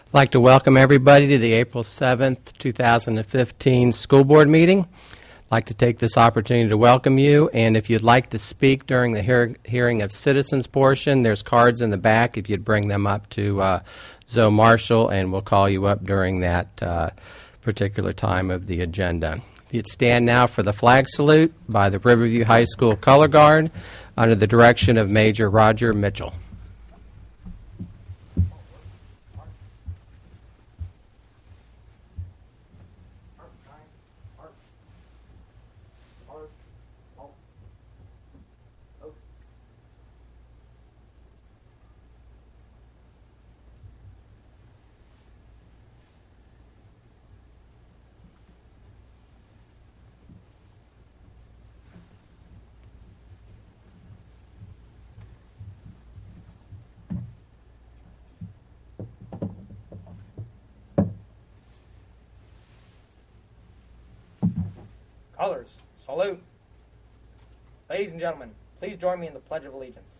I'd like to welcome everybody to the April 7th, 2015 school board meeting. I'd like to take this opportunity to welcome you, and if you'd like to speak during the hearing of citizens portion, there's cards in the back if you'd bring them up to Zoe Marshall, and we'll call you up during that particular time of the agenda. If you'd stand now for the flag salute by the Riverview High School Color Guard under the direction of Major Roger Mitchell. Colors, salute. Ladies and gentlemen, please join me in the Pledge of Allegiance.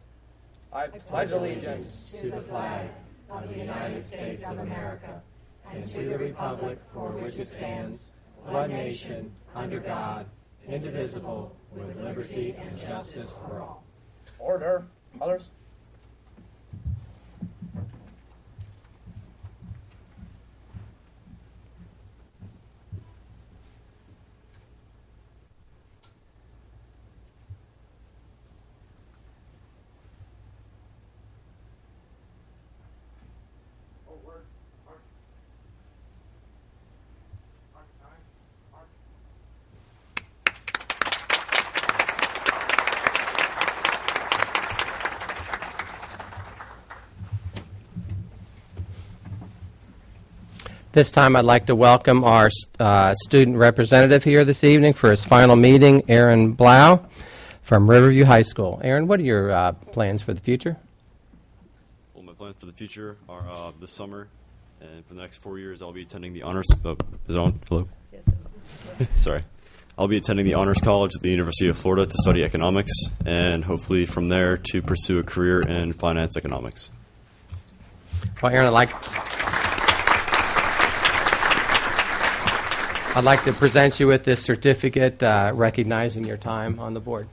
I pledge allegiance to the flag of the United States of America and to the republic for which it stands, one nation, under God, indivisible, with liberty and justice for all. Order. Colors. This time I'd like to welcome our student representative here this evening for his final meeting, Aaron Blau from Riverview High School. Aaron, what are your plans for the future? Well, my plans for the future are this summer, and for the next 4 years I'll be attending the honors... is it on? Hello? Yes. Sorry. I'll be attending the Honors College at the University of Florida to study economics, and hopefully from there to pursue a career in finance economics. Well, Aaron, I'd like to present you with this certificate recognizing your time on the board.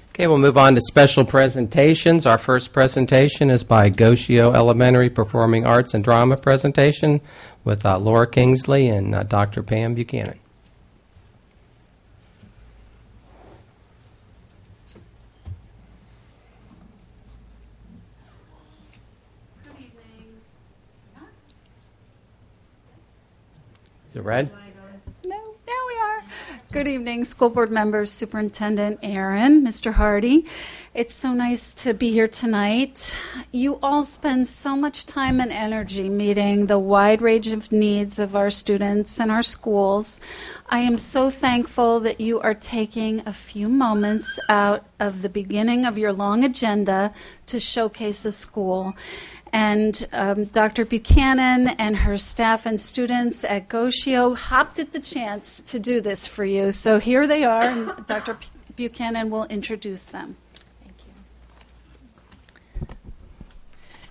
Okay, we'll move on to special presentations. Our first presentation is by Goshio Elementary Performing Arts and Drama presentation with Laura Kingsley and Dr. Pam Buchanan. Is it red? No, there we are. Good evening, school board members, Superintendent Aaron, Mr. Hardy. It's so nice to be here tonight. You all spend so much time and energy meeting the wide range of needs of our students and our schools. I am so thankful that you are taking a few moments out of the beginning of your long agenda to showcase the school. And Dr. Buchanan and her staff and students at Goshio hopped at the chance to do this for you. So here they are, and Dr. Buchanan will introduce them. Thank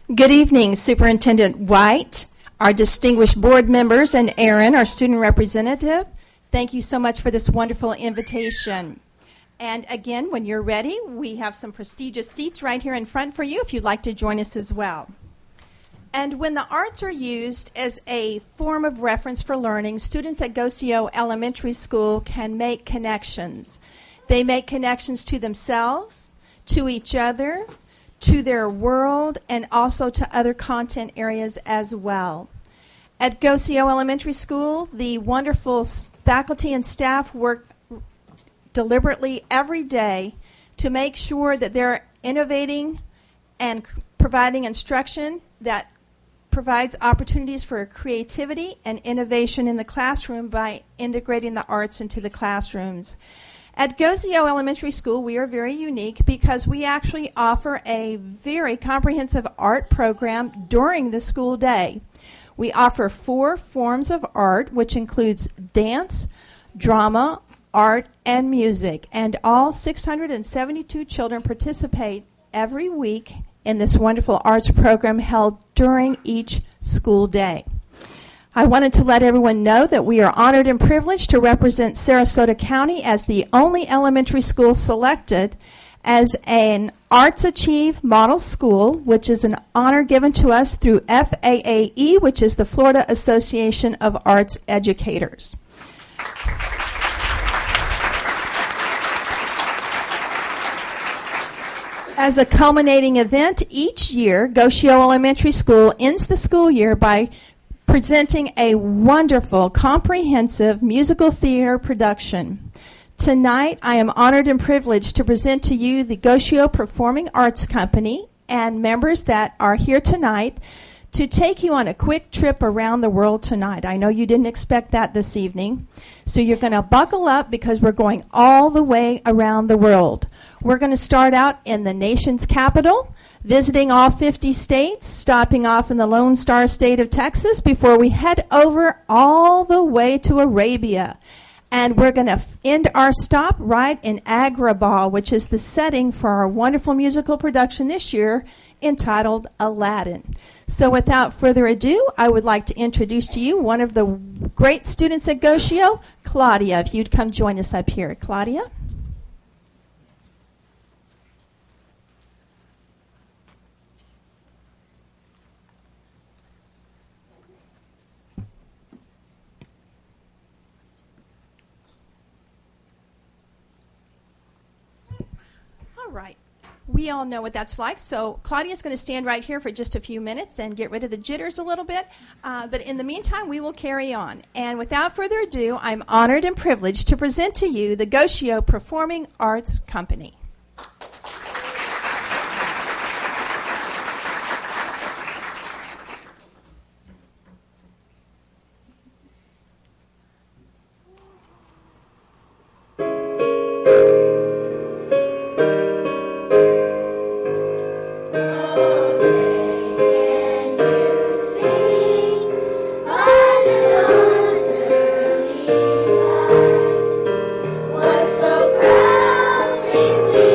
you. Good evening, Superintendent White, our distinguished board members, and Aaron, our student representative. Thank you so much for this wonderful invitation. And again, when you're ready, we have some prestigious seats right here in front for you if you'd like to join us as well. And when the arts are used as a form of reference for learning, students at Goshio Elementary School can make connections. They make connections to themselves, to each other, to their world, and also to other content areas as well. At Goshio Elementary School, the wonderful faculty and staff work deliberately every day to make sure that they're innovating and providing instruction that provides opportunities for creativity and innovation in the classroom by integrating the arts into the classrooms. At Goshio Elementary School, we are very unique because we actually offer a very comprehensive art program during the school day. We offer 4 forms of art, which includes dance, drama, art, and music. And all 672 children participate every week in this wonderful arts program held during each school day. I wanted to let everyone know that we are honored and privileged to represent Sarasota County as the only elementary school selected as an Arts Achieve Model School, which is an honor given to us through FAAE, which is the Florida Association of Arts Educators. As a culminating event, each year, Goshio Elementary School ends the school year by presenting a wonderful, comprehensive musical theater production. Tonight, I am honored and privileged to present to you the Goshio Performing Arts Company and members that are here tonight to take you on a quick trip around the world tonight. I know you didn't expect that this evening, so you're going to buckle up because we're going all the way around the world. We're going to start out in the nation's capital, visiting all 50 states, stopping off in the Lone Star State of Texas before we head over all the way to Arabia. And we're going to end our stop right in Agrabah, which is the setting for our wonderful musical production this year entitled Aladdin. So without further ado, I would like to introduce to you one of the great students at Goshio, Claudia. If you'd come join us up here. Claudia? All right. We all know what that's like, so Claudia's going to stand right here for just a few minutes and get rid of the jitters a little bit. But in the meantime, we will carry on. And without further ado, I'm honored and privileged to present to you the Goshio Performing Arts Company. What so proudly we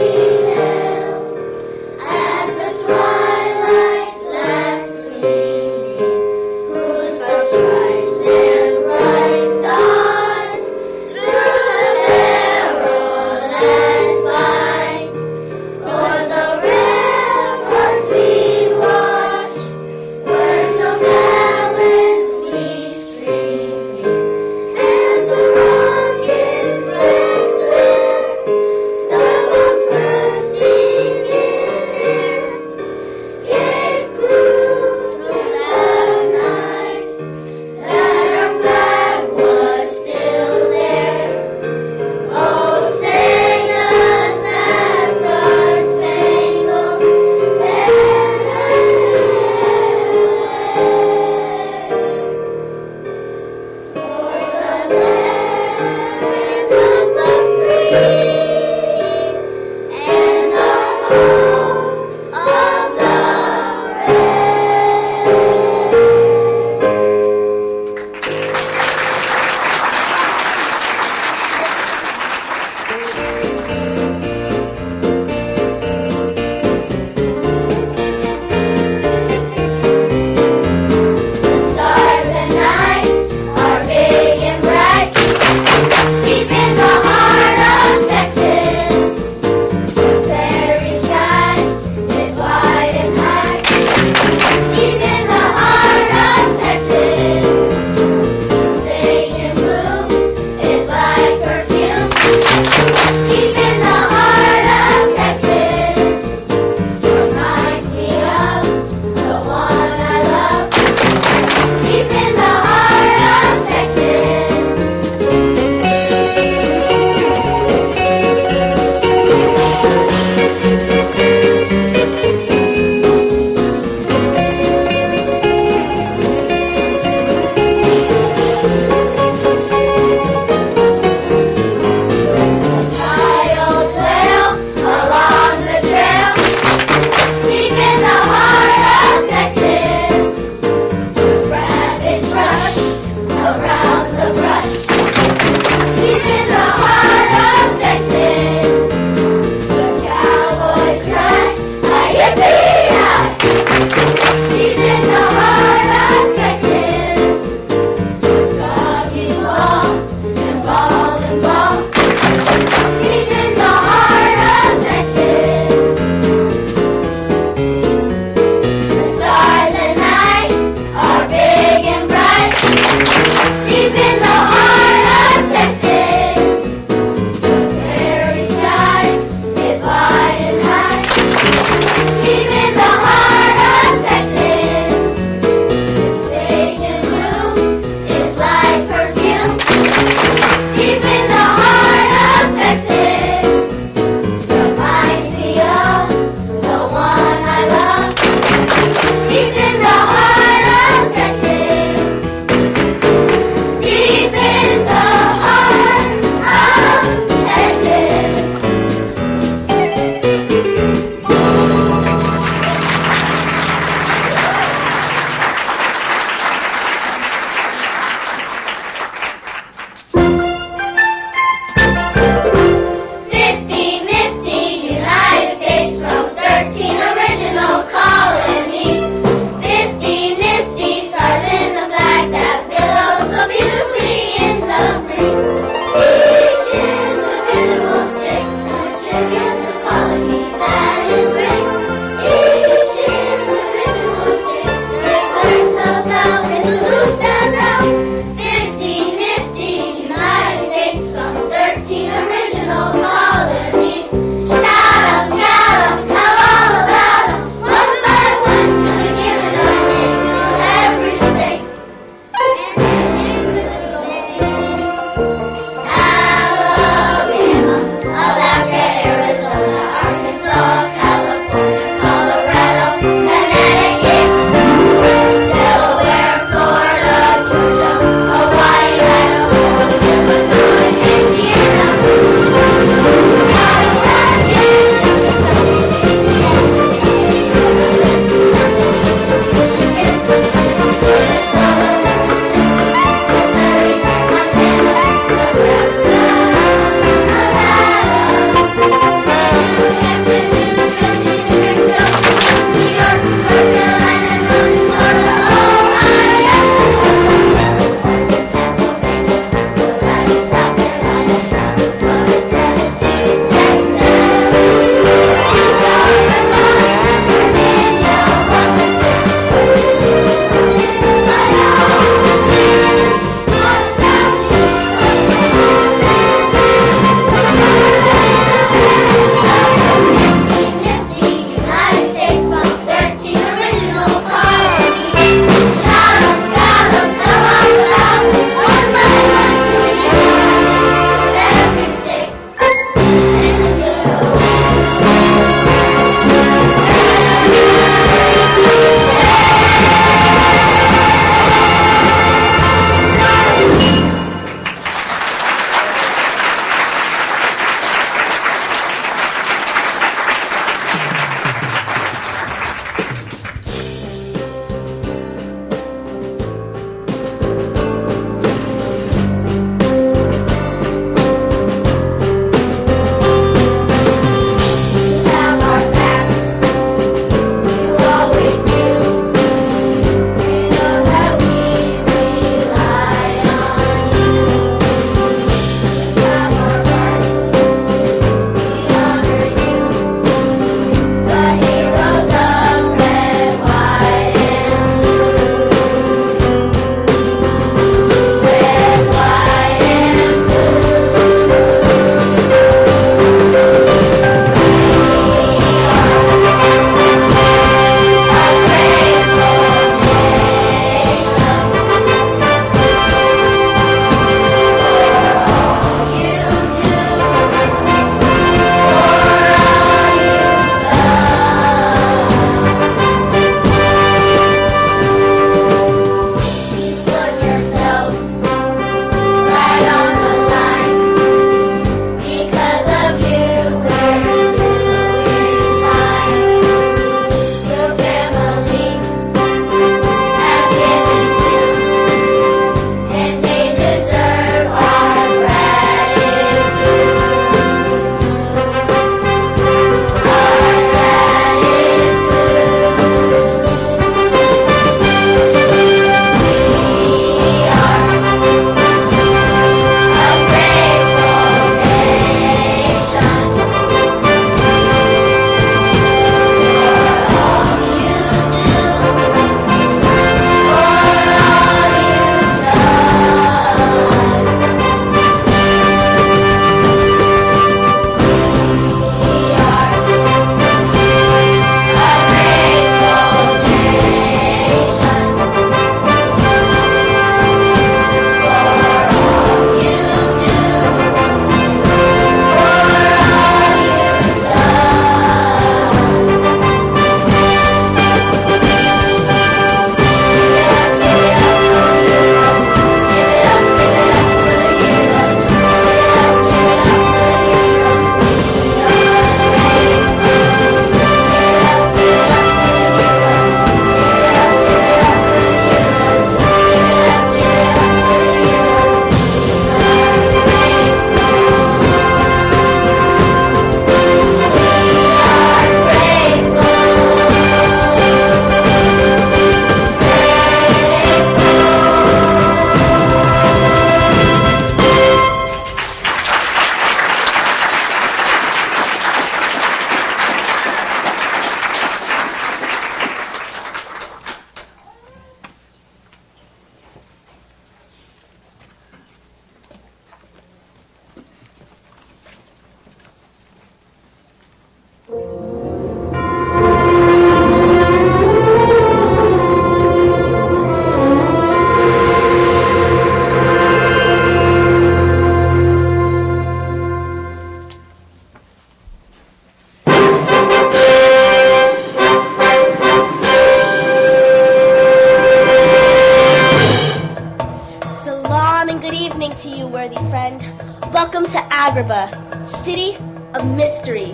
Agrabah, city of mystery,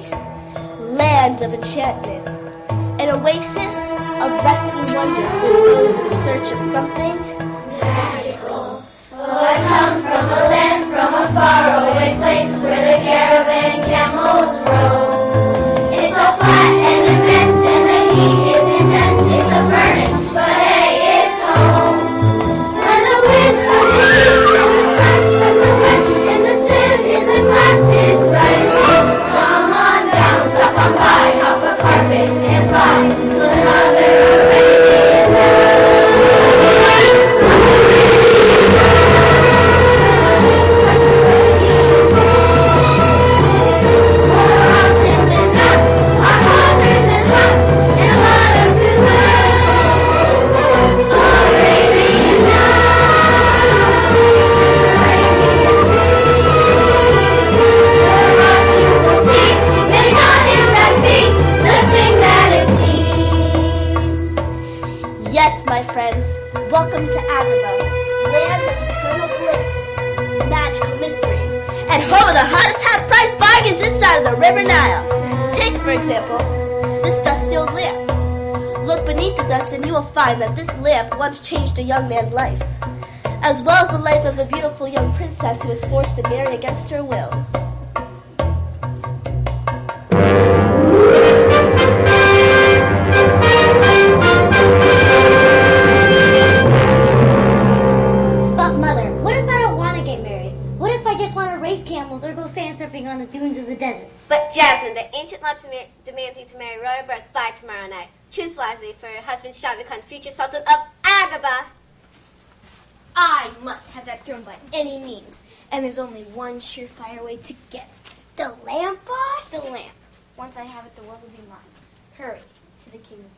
land of enchantment, an oasis of rest and wonder for those in search of something magical. Oh, I come from a land, from a faraway place where the caravan camels roam. It's all flat and immense and the heat is intense. It's a furnace, but hey, it's home. When the winds from the east and the suns from the west and the sand in the glass is right as home. Come on down, stop on by, hop a carpet and fly to another Arabian night. Yes, my friends, welcome to Agrabah, land of eternal bliss, magical mysteries, and home of the hottest half-price bargains this side of the River Nile. Take, for example, this dust-sealed lamp. Look beneath the dust and you will find that this lamp once changed a young man's life, as well as the life of a beautiful young princess who was forced to marry against her will. Or go sand surfing on the dunes of the desert. But Jasmine, the ancient law demands you to marry royal birth by tomorrow night. Choose wisely, for your husband shall become future sultan of Agrabah. I must have that throne by any means, and there's only one surefire way to get it. The lamp, boss? The lamp. Once I have it, the world will be mine. Hurry to the King of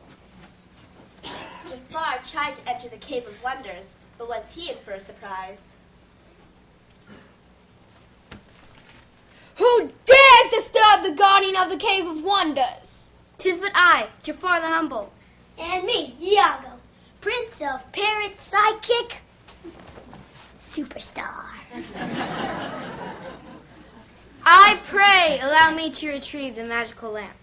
Wonders. Jafar tried to enter the Cave of Wonders, but was he in for a surprise? Who dares disturb the guardian of the Cave of Wonders? 'Tis but I, Jafar the Humble. And me, Iago, Prince of Parrots, Sidekick, Superstar. I pray, allow me to retrieve the magical lamp.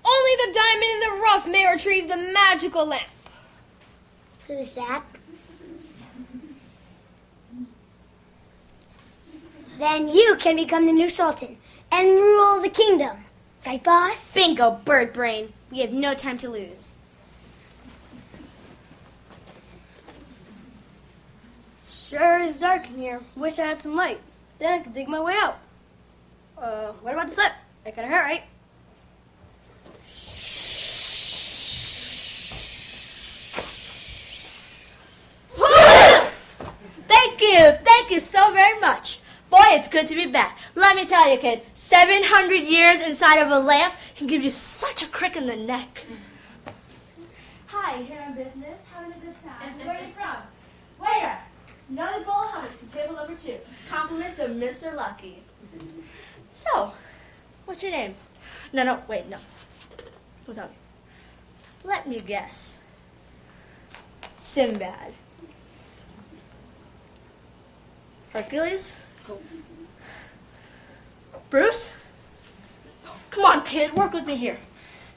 Only the diamond in the rough may retrieve the magical lamp. Who's that? Then you can become the new sultan and rule the kingdom. Right, boss? Bingo, bird brain. We have no time to lose. Sure is dark in here. Wish I had some light. Then I could dig my way out. What about the slip? It couldn't hurt, right? Thank you so very much. Boy, it's good to be back. Let me tell you, kid, 700 years inside of a lamp can give you such a crick in the neck. Hi, here on business. Having a good time. And where are you from? Waiter, another bowl of hummus from table number 2. Compliments of Mr. Lucky. So, what's your name? No, wait, no. Don't tell me. Let me guess. Sinbad. Hercules? Bruce? Come on, kid, work with me here.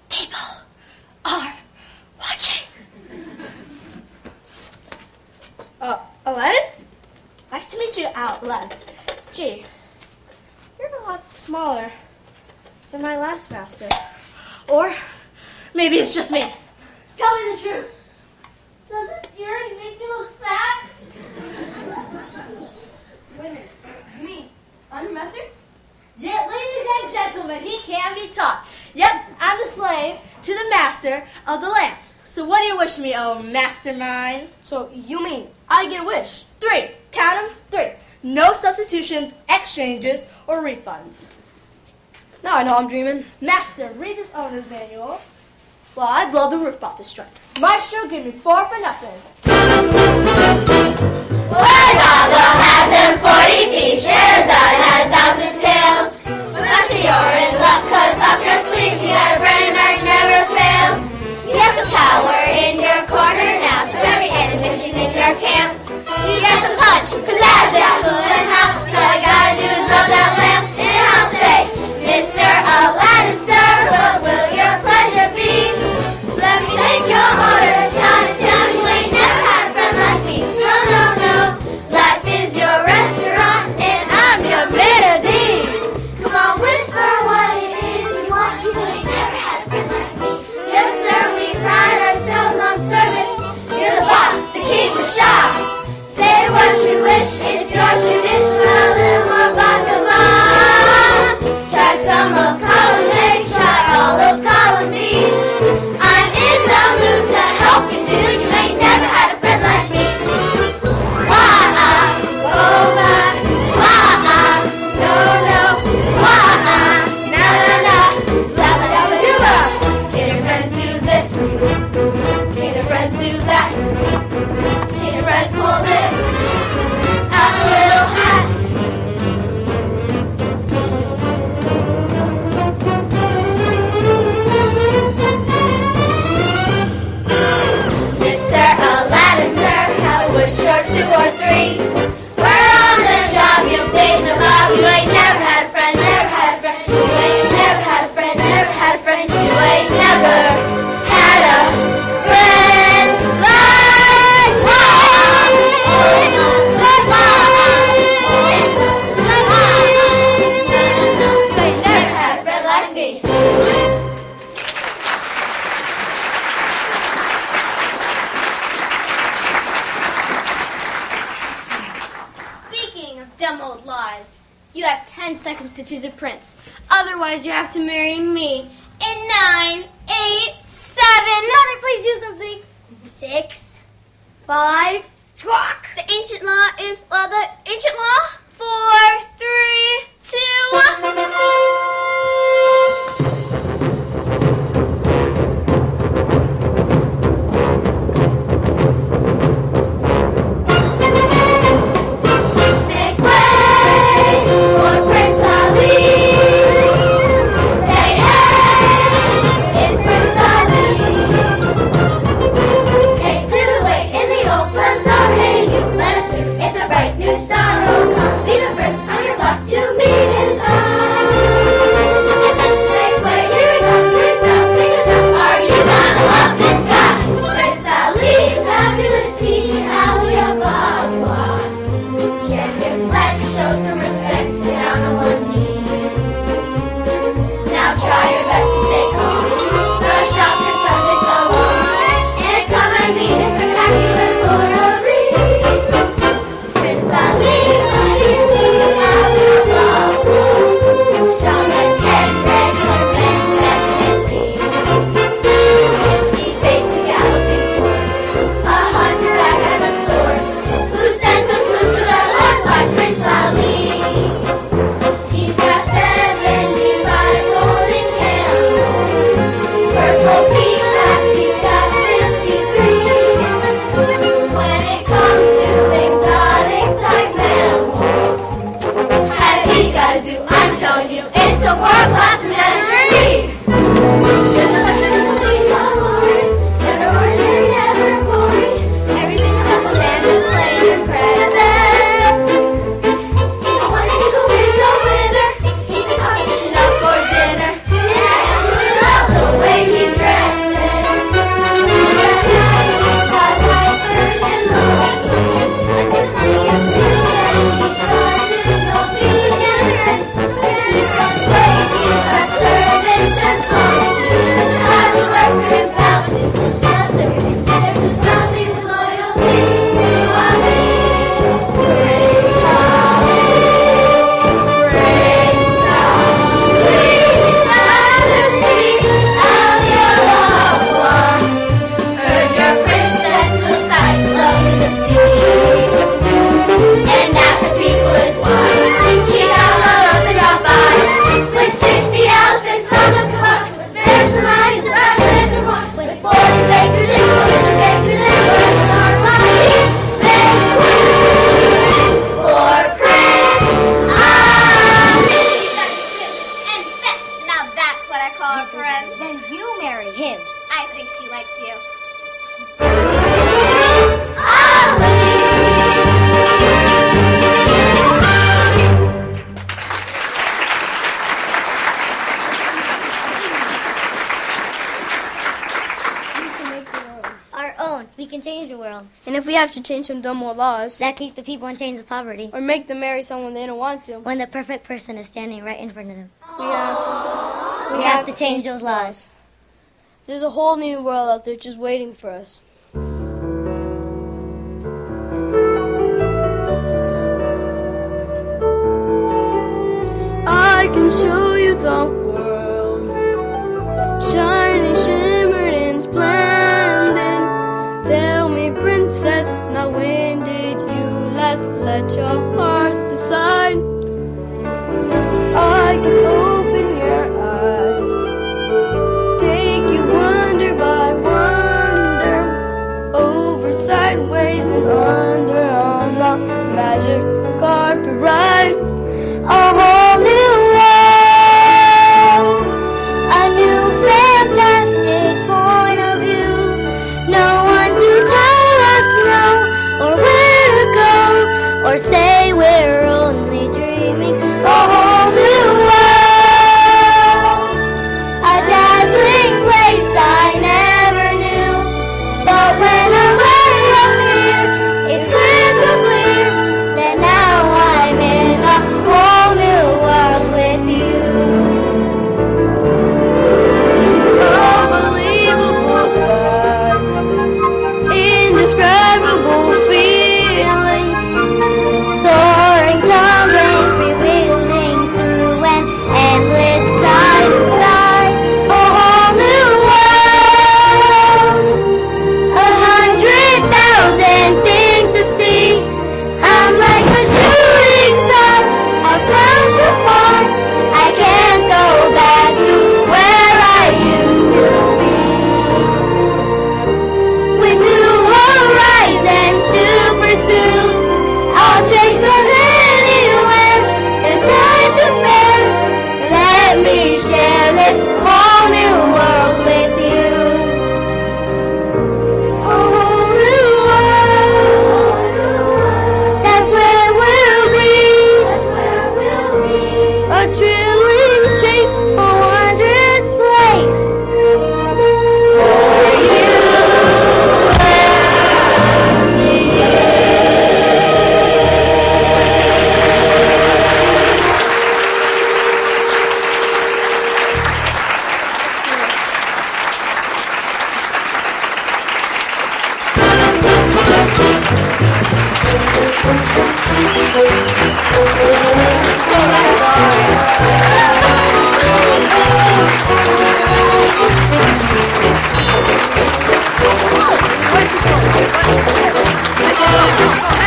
People are watching. Aladdin? Nice to meet you, Aladdin. Gee, you're a lot smaller than my last master. Or maybe it's just me. Tell me the truth. Does this earring make me look fat? Wait a minute. You mean I'm your master? Yeah, ladies and gentlemen, he can be taught. Yep, I'm the slave to the master of the lamp. So what do you wish me, oh mastermind? So you mean I get a wish? 3. Count them, 3. No substitutions, exchanges, or refunds. Now I know I'm dreaming. Master, read this owner's manual. Well, I'd blow the roof off this truck. Maestro, give me 4 for nothing. Alibaba had them 40 feet, Sherazade had 1,000 tails. Master, you're in luck, 'cause up your sleeve you got a brain that never fails. You got some power in your corner now, so every ammunition in your camp. You got some punch, pizzazz, and house. All you gotta do is rub that lamp. seconds to choose a prince. Otherwise, you have to marry me. In 9, 8, 7. Mother, please do something. 6, 5, talk. The ancient law is the ancient law. 4, 3, 2. And if we have to change some dumb more laws that keep the people in chains of poverty, or make them marry someone they don't want to, when the perfect person is standing right in front of them, we have to change those laws. There's a whole new world out there just waiting for us. I can show you the world, shining, shimmered, and splendid. Tell me, princess, now when did you last let your heart decide? I can open your eyes, take you wonder by wonder, over, sideways, and under on the magic carpet ride. A whole new world.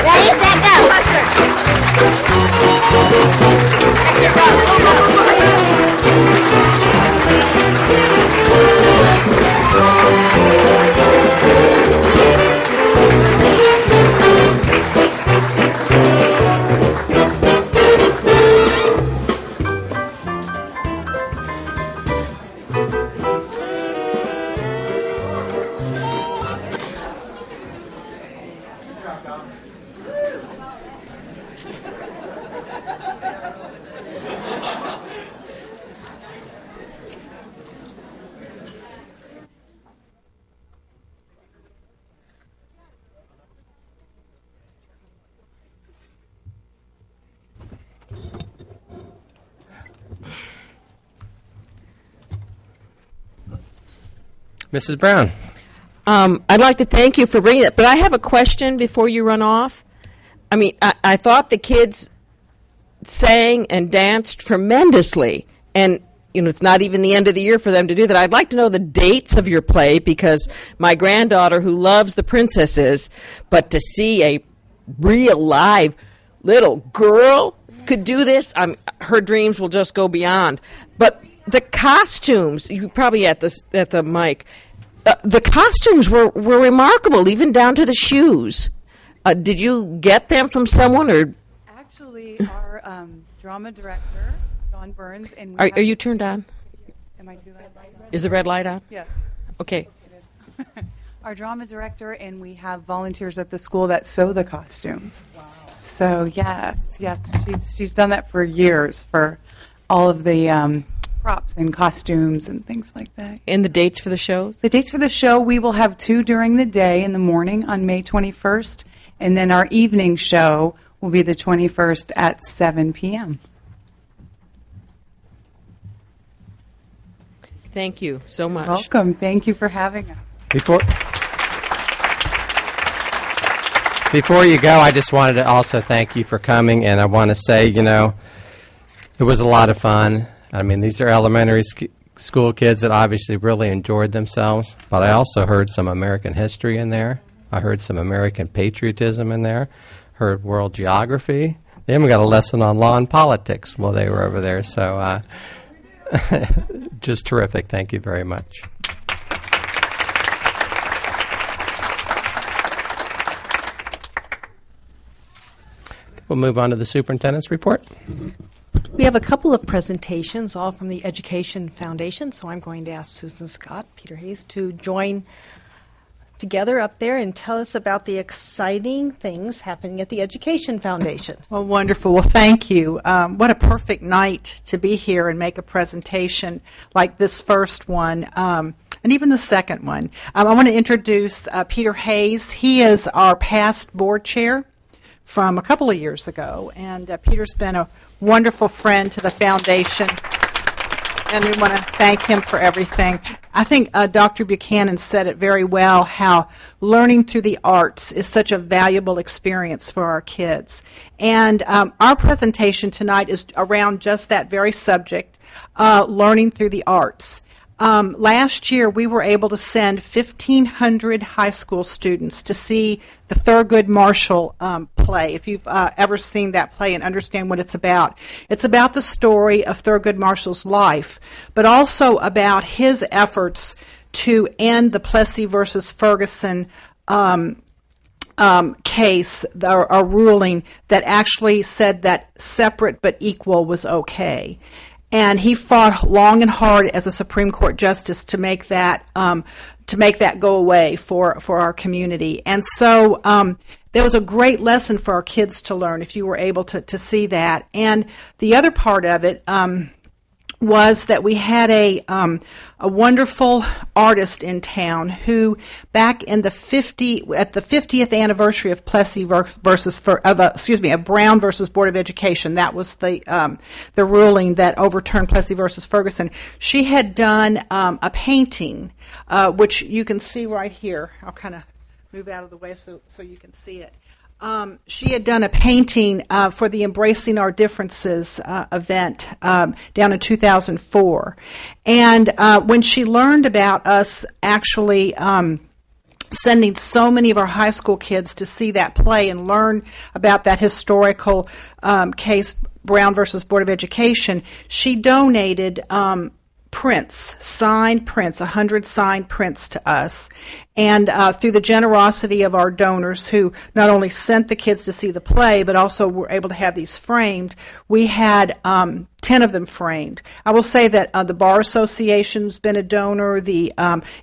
Ready, set, go. Mrs. Brown. I'd like to thank you for bringing it, but I have a question before you run off. I mean, I thought the kids sang and danced tremendously, and it's not even the end of the year for them to do that. I'd like to know the dates of your play, because my granddaughter, who loves the princesses, but to see a real live little girl could do this, her dreams will just go beyond. But the costumes, you probably at the mic, the costumes were remarkable, even down to the shoes. Did you get them from someone, or? Actually, our drama director, Dawn Burns, and are you turned on? Am I too loud? Is the red light on? Yes. Okay. Our drama director, and we have volunteers at the school that sew the costumes. Wow. So yes, she's done that for years for all of the props and costumes and things like that. And the dates for the shows? The dates for the show, we will have 2 during the day in the morning on May 21st, and then our evening show will be the 21st at 7 p.m. Thank you so much. Welcome. Thank you for having us. Before you go, I just wanted to also thank you for coming, and I want to say, it was a lot of fun. I mean, these are elementary school kids that obviously really enjoyed themselves, but I also heard some American history in there. I heard some American patriotism in there, heard world geography. They even got a lesson on law and politics while they were over there, so just terrific. Thank you very much. We'll move on to the superintendent's report. We have a couple of presentations, all from the Education Foundation, so I'm going to ask Susan Scott, Peter Hayes, to join together up there and tell us about the exciting things happening at the Education Foundation. Well, wonderful. Well, thank you. What a perfect night to be here and make a presentation like this first one. And even the second one. I want to introduce Peter Hayes. He is our past board chair from a couple of years ago, and Peter's been a wonderful friend to the foundation, and we want to thank him for everything. I think Dr. Buchanan said it very well, how learning through the arts is such a valuable experience for our kids. And our presentation tonight is around just that very subject, learning through the arts. Last year, we were able to send 1,500 high school students to see the Thurgood Marshall play. If you've ever seen that play and understand what it's about the story of Thurgood Marshall's life, but also about his efforts to end the Plessy versus Ferguson case, a ruling that actually said that separate but equal was okay. And he fought long and hard as a Supreme Court justice to make that go away for our community. And so there was a great lesson for our kids to learn if you were able to see that. And the other part of it was that we had a wonderful artist in town who, back in at the 50th anniversary of Plessy of Brown versus Board of Education, that was the ruling that overturned Plessy versus Ferguson. She had done a painting, which you can see right here. I'll kind of move out of the way so you can see it. she had done a painting for the Embracing Our Differences event down in 2004. And when she learned about us actually sending so many of our high school kids to see that play and learn about that historical case, Brown versus Board of Education, she donated prints, signed prints, 100 signed prints to us. And through the generosity of our donors who not only sent the kids to see the play, but also were able to have these framed, we had 10 of them framed. I will say that the Bar Association's been a donor, the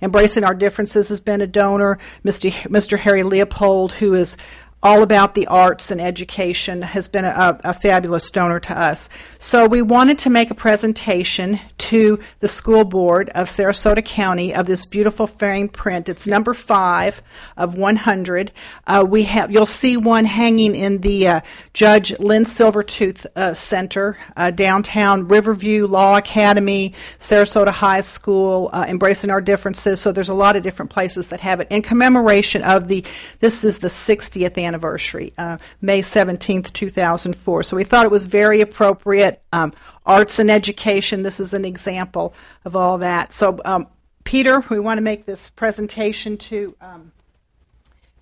Embracing Our Differences has been a donor, Mr. Harry Leopold, who is all about the arts and education, has been a fabulous donor to us. So we wanted to make a presentation to the school board of Sarasota County of this beautiful framed print. It's number 5 of 100. You'll see one hanging in the Judge Lynn Silvertooth Center, downtown Riverview Law Academy, Sarasota High School, Embracing Our Differences. So there's a lot of different places that have it in commemoration of this is the 60th anniversary, May 17th, 2004. So we thought it was very appropriate. Arts and education, this is an example of all that. So Peter, we want to make this presentation to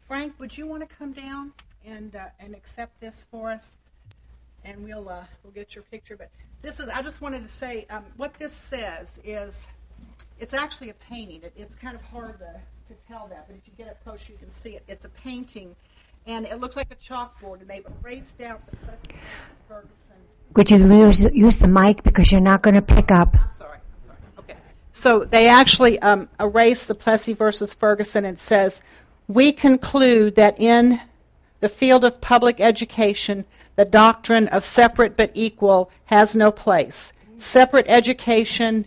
Frank. Would you want to come down and accept this for us? And we'll get your picture. But this is, I just wanted to say, what this says is, it's actually a painting. It's kind of hard to tell that, but if you get up close, you can see it. It's a painting. And it looks like a chalkboard, and they've erased out the Plessy versus Ferguson. Would you use the mic because you're not going to pick up? I'm sorry. Okay. So they actually erased the Plessy versus Ferguson and says, we conclude that in the field of public education, the doctrine of separate but equal has no place. Separate education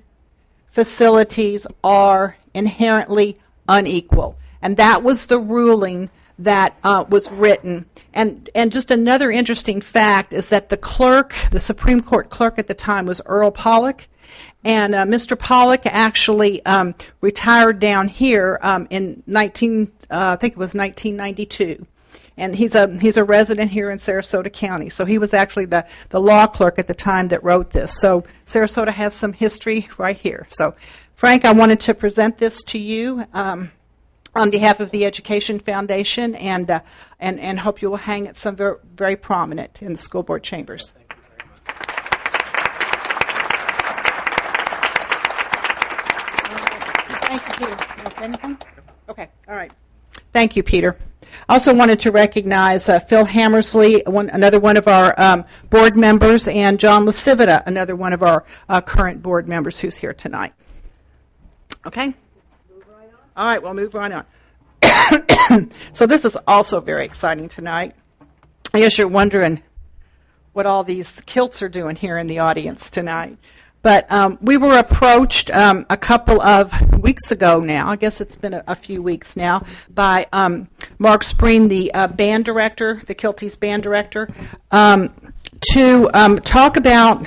facilities are inherently unequal. And that was the ruling that was written. And just another interesting fact is that the Supreme Court clerk at the time was Earl Pollock. And Mr. Pollock actually retired down here in I think it was 1992. And he's a resident here in Sarasota County. So he was actually the law clerk at the time that wrote this. So Sarasota has some history right here. So Frank, I wanted to present this to you on behalf of the Education Foundation, and hope you will hang it some very, very prominent in the school board chambers. Thank you, Peter. You want to say anything? Okay, all right. Thank you, Peter. I also wanted to recognize Phil Hammersley, another one of our board members, and John Lasivita, another one of our current board members who's here tonight. Okay? All right, we'll move right on. So this is also very exciting tonight. I guess you're wondering what all these kilts are doing here in the audience tonight. But we were approached a couple of weeks ago now, I guess it's been a few weeks now, by Mark Spreen, the band director, the Kilties band director, to talk about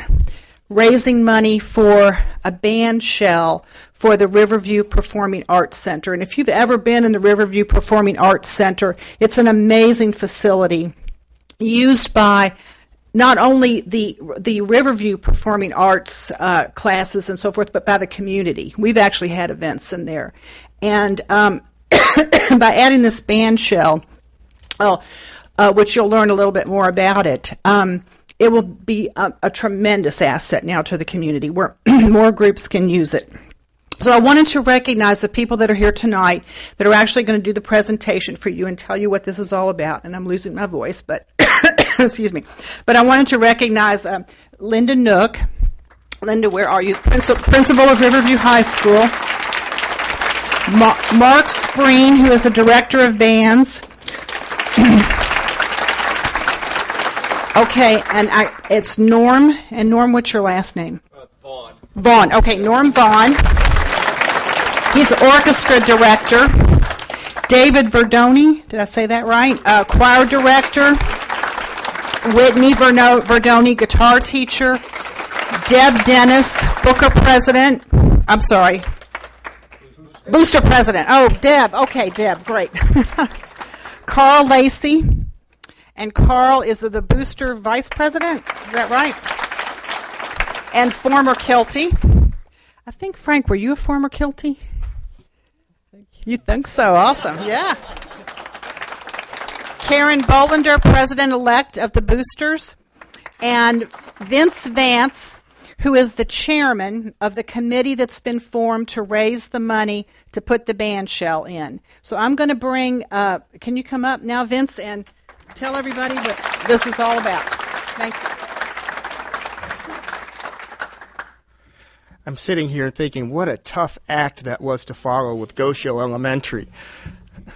raising money for a band shell for the Riverview Performing Arts Center. And if you've ever been in the Riverview Performing Arts Center, it's an amazing facility used by not only the Riverview Performing Arts classes and so forth, but by the community. We've actually had events in there. And by adding this band shell, which you'll learn a little bit more about it, it will be a tremendous asset now to the community where more groups can use it. So I wanted to recognize the people that are here tonight that are actually going to do the presentation for you and tell you what this is all about. And I'm losing my voice, but excuse me. But I wanted to recognize Linda Nook. Linda, where are you? Principal of Riverview High School. Mark Spreen, who is the director of bands. Okay, and it's Norm. And Norm, what's your last name? Vaughn. Vaughn. Okay, Norm Vaughn. He's orchestra director. David Verdoni, did I say that right? Choir director. Whitney Verdoni, guitar teacher. Deb Dennis, Booker president. I'm sorry. Booster president. Oh, Deb. Okay, Deb, great. Carl Lacey. And Carl is the booster vice president. Is that right? And former Kilty. I think, Frank, were you a former Kilty? You think so? Awesome. Yeah. Karen Bolender, president-elect of the Boosters. And Vince Vance, who is the chairman of the committee that's been formed to raise the money to put the band shell in. So I'm going to bring, can you come up now, Vince, and tell everybody what this is all about. Thank you. I'm sitting here thinking what a tough act that was to follow with Gosho Elementary. I'd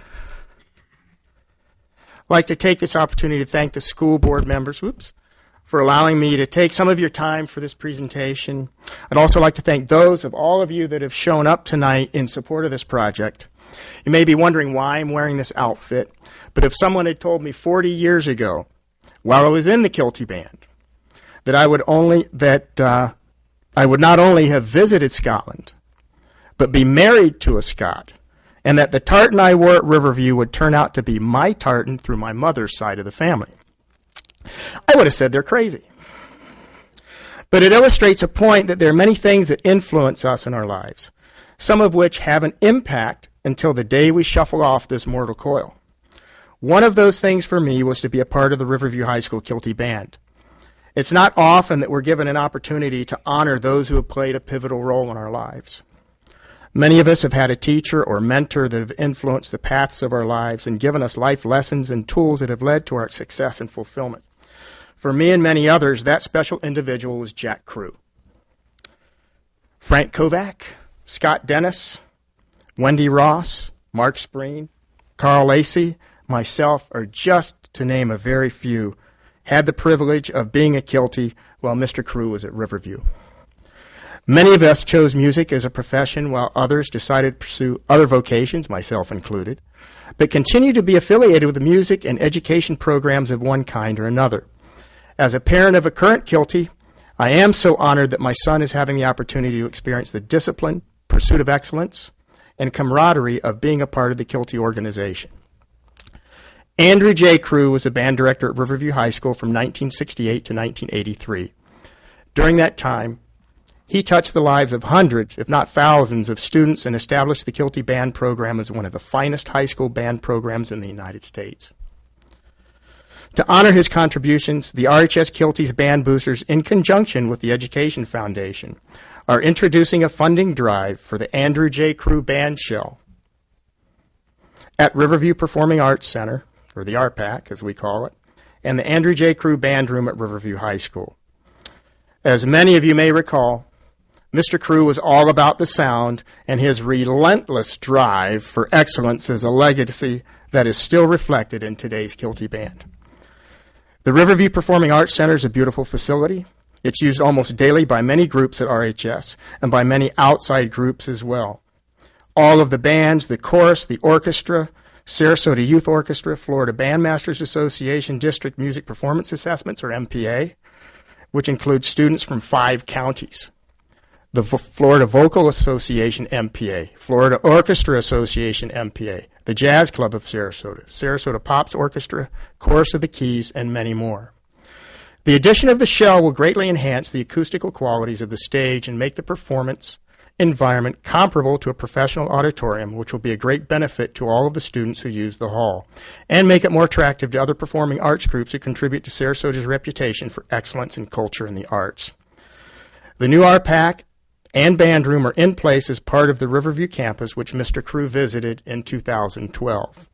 like to take this opportunity to thank the school board members, for allowing me to take some of your time for this presentation. I'd also like to thank those of all of you that have shown up tonight in support of this project. You may be wondering why I'm wearing this outfit, but if someone had told me 40 years ago, while I was in the Kilty Band, that I would not only have visited Scotland, but be married to a Scot, and that the tartan I wore at Riverview would turn out to be my tartan through my mother's side of the family, I would have said they're crazy. But it illustrates a point that there are many things that influence us in our lives, some of which have an impact until the day we shuffle off this mortal coil. One of those things for me was to be a part of the Riverview High School Kilty Band. It's not often that we're given an opportunity to honor those who have played a pivotal role in our lives. Many of us have had a teacher or mentor that have influenced the paths of our lives and given us life lessons and tools that have led to our success and fulfillment. For me and many others, that special individual was Jack Crew. Frank Kovac, Scott Dennis, Wendy Ross, Mark Spreen, Carl Lacey, myself are just to name a very few, had the privilege of being a Kilty while Mr. Crew was at Riverview. Many of us chose music as a profession while others decided to pursue other vocations, myself included, but continue to be affiliated with the music and education programs of one kind or another. As a parent of a current Kilty, I am so honored that my son is having the opportunity to experience the discipline, pursuit of excellence, and camaraderie of being a part of the Kilty organization. Andrew J. Crew was a band director at Riverview High School from 1968 to 1983. During that time, he touched the lives of hundreds, if not thousands, of students and established the Kilty Band program as one of the finest high school band programs in the United States. To honor his contributions, the RHS Kilty's Band Boosters, in conjunction with the Education Foundation, are introducing a funding drive for the Andrew J. Crew Band Shell at Riverview Performing Arts Center, or the RPAC as we call it, and the Andrew J. Crew Band Room at Riverview High School. As many of you may recall, Mr. Crew was all about the sound, and his relentless drive for excellence is a legacy that is still reflected in today's Kilty Band. The Riverview Performing Arts Center is a beautiful facility. It's used almost daily by many groups at RHS and by many outside groups as well. All of the bands, the chorus, the orchestra, Sarasota Youth Orchestra, Florida Bandmasters Association District Music Performance Assessments, or MPA, which includes students from 5 counties. The Florida Vocal Association MPA, Florida Orchestra Association MPA, the Jazz Club of Sarasota, Sarasota Pops Orchestra, Chorus of the Keys, and many more. The addition of the shell will greatly enhance the acoustical qualities of the stage and make the performance environment comparable to a professional auditorium, which will be a great benefit to all of the students who use the hall, and make it more attractive to other performing arts groups who contribute to Sarasota's reputation for excellence in culture and the arts. The new RPAC and band room are in place as part of the Riverview campus, which Mr. Crew visited in 2012.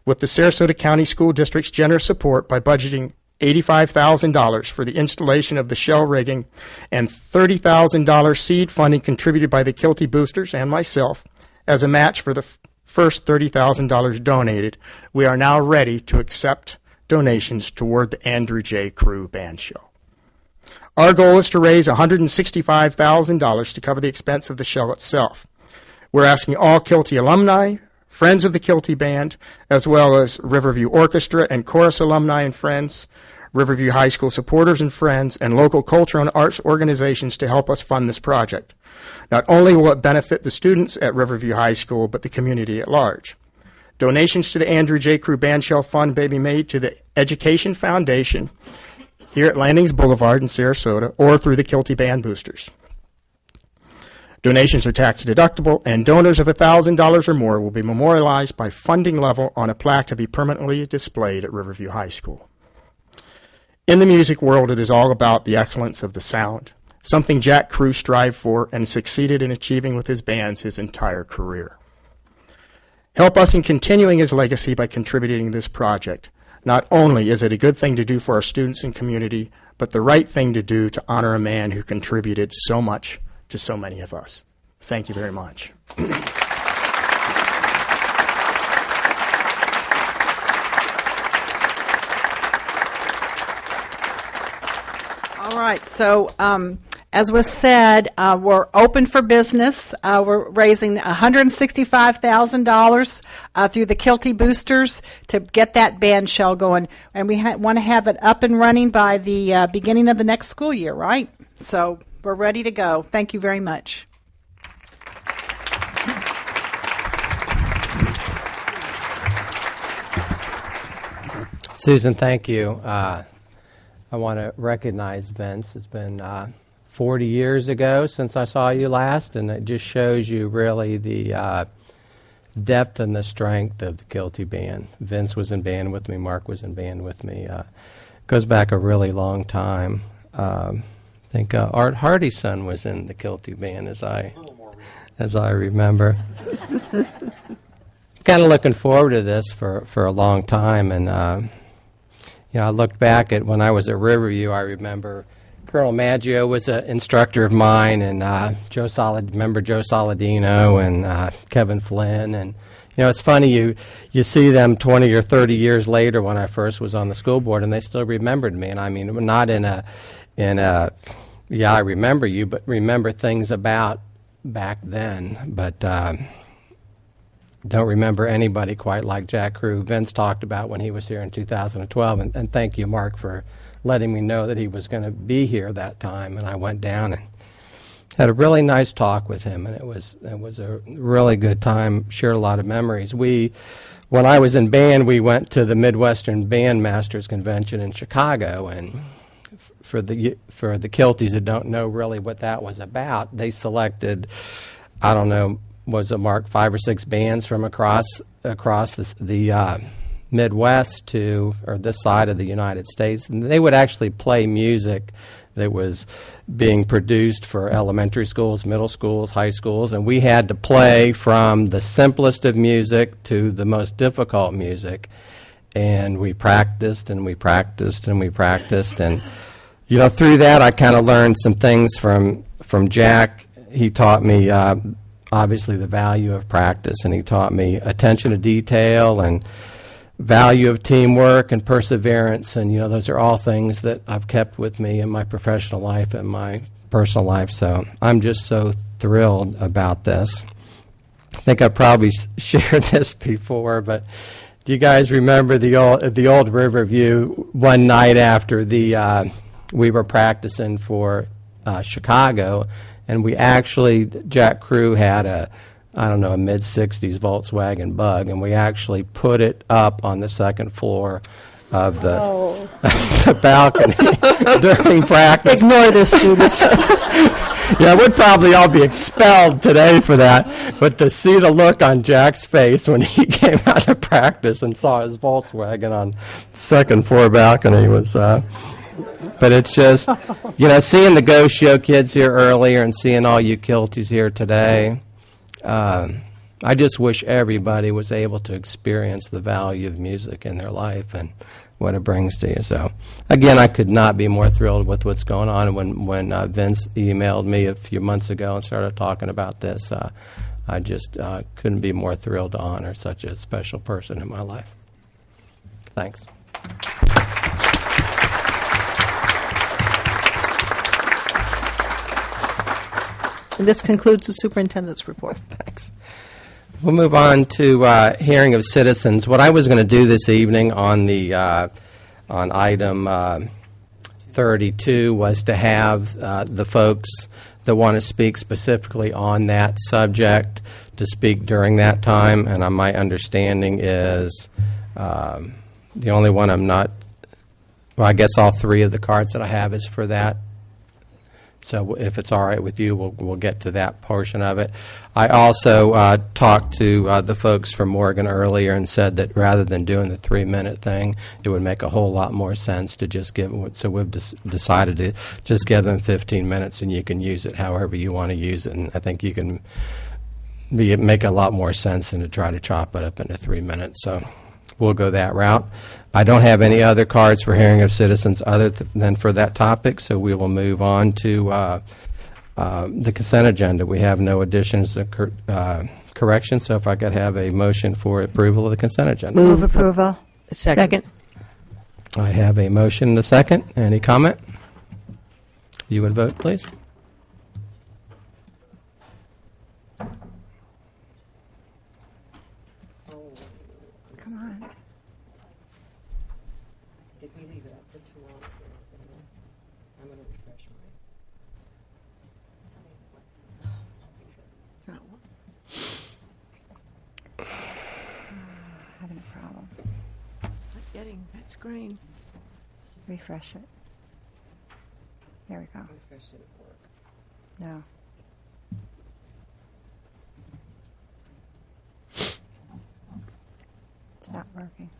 With the Sarasota County School District's generous support by budgeting $85,000 for the installation of the shell rigging and $30,000 seed funding contributed by the Kilty Boosters and myself as a match for the first $30,000 donated, we are now ready to accept donations toward the Andrew J. Crew Band Shell. Our goal is to raise $165,000 to cover the expense of the shell itself. We're asking all Kilty alumni, friends of the Kilty Band, as well as Riverview Orchestra and Chorus alumni and friends, Riverview High School supporters and friends, and local culture and arts organizations to help us fund this project. Not only will it benefit the students at Riverview High School, but the community at large. Donations to the Andrew J. Crew Bandshell Fund may be made to the Education Foundation here at Landings Boulevard in Sarasota or through the Kilty Band Boosters. Donations are tax deductible, and donors of $1,000 or more will be memorialized by funding level on a plaque to be permanently displayed at Riverview High School. In the music world, it is all about the excellence of the sound, something Jack Crew strived for and succeeded in achieving with his bands his entire career. Help us in continuing his legacy by contributing to this project. Not only is it a good thing to do for our students and community, but the right thing to do to honor a man who contributed so much to so many of us. Thank you very much. All right, so as was said, we're open for business. We're raising $165,000 through the Kilty Boosters to get that band shell going. And we want to have it up and running by the beginning of the next school year, right? So we're ready to go. Thank you very much. Susan, thank you. I want to recognize Vince. It's been 40 years ago since I saw you last, and it just shows you really the depth and the strength of the Kilty Band. Vince was in band with me. Mark was in band with me. Goes back a really long time. I think Art Hardy's son was in the Kilty Band, as I remember. Kind of looking forward to this for a long time, and I looked back at when I was at Riverview. I remember Colonel Maggio was an instructor of mine, and remember Joe Saladino and Kevin Flynn, and it's funny you see them 20 or 30 years later when I first was on the school board, and they still remembered me, and I mean not in a I remember you, but remember things about back then, but don't remember anybody quite like Jack Crew. Vince talked about when he was here in 2012, and thank you, Mark, for letting me know that he was going to be here that time. And I went down and had a really nice talk with him, and it was a really good time. Shared a lot of memories. When I was in band, we went to the Midwestern Bandmasters Convention in Chicago, and for the Kilties that don't know really what that was about, they selected, I don't know, was it, Mark, 5 or 6 bands from across the Midwest or this side of the United States, and they would actually play music that was being produced for elementary schools, middle schools, high schools, and we had to play from the simplest of music to the most difficult music, and we practiced and we practiced and we practiced, and through that I kind of learned some things from Jack. He taught me obviously the value of practice, and he taught me attention to detail and value of teamwork and perseverance, and those are all things that I've kept with me in my professional life and my personal life, so I'm just so thrilled about this. I think I probably shared this before, but do you guys remember the old Riverview one night after we were practicing for Chicago, and we actually, Jack Crew had a mid-'60s Volkswagen Bug, and we actually put it up on the second floor of the balcony during practice. Ignore this, students. Yeah, we'd probably all be expelled today for that, but to see the look on Jack's face when he came out of practice and saw his Volkswagen on the second floor balcony was... But it's just, seeing the Ghost Show kids here earlier and seeing all you Kilties here today, I just wish everybody was able to experience the value of music in their life and what it brings to you. So, again, I could not be more thrilled with what's going on. When Vince emailed me a few months ago and started talking about this, I just couldn't be more thrilled to honor such a special person in my life. Thanks. And this concludes the superintendent's report. Thanks. We'll move on to hearing of citizens. What I was going to do this evening on item 32 was to have the folks that want to speak specifically on that subject to speak during that time, and my understanding is the only one I'm not, well, I guess all three of the cards that I have is for that. So if it's all right with you, we'll get to that portion of it. I also talked to the folks from Morgan earlier and said that rather than doing the 3-minute thing, it would make a whole lot more sense to just give, so we've decided to just give them 15 minutes and you can use it however you want to use it. And I think you can make a lot more sense than to try to chop it up into 3 minutes. So we'll go that route. I don't have any other cards for hearing of citizens other than for that topic, so we will move on to the consent agenda. We have no additions or corrections, so if I could have a motion for approval of the consent agenda. Move approval. Second. I have a motion and a second. Any comment? You would vote, please. Green. Refresh it. There we go. Refresh it at work. No. It's not working.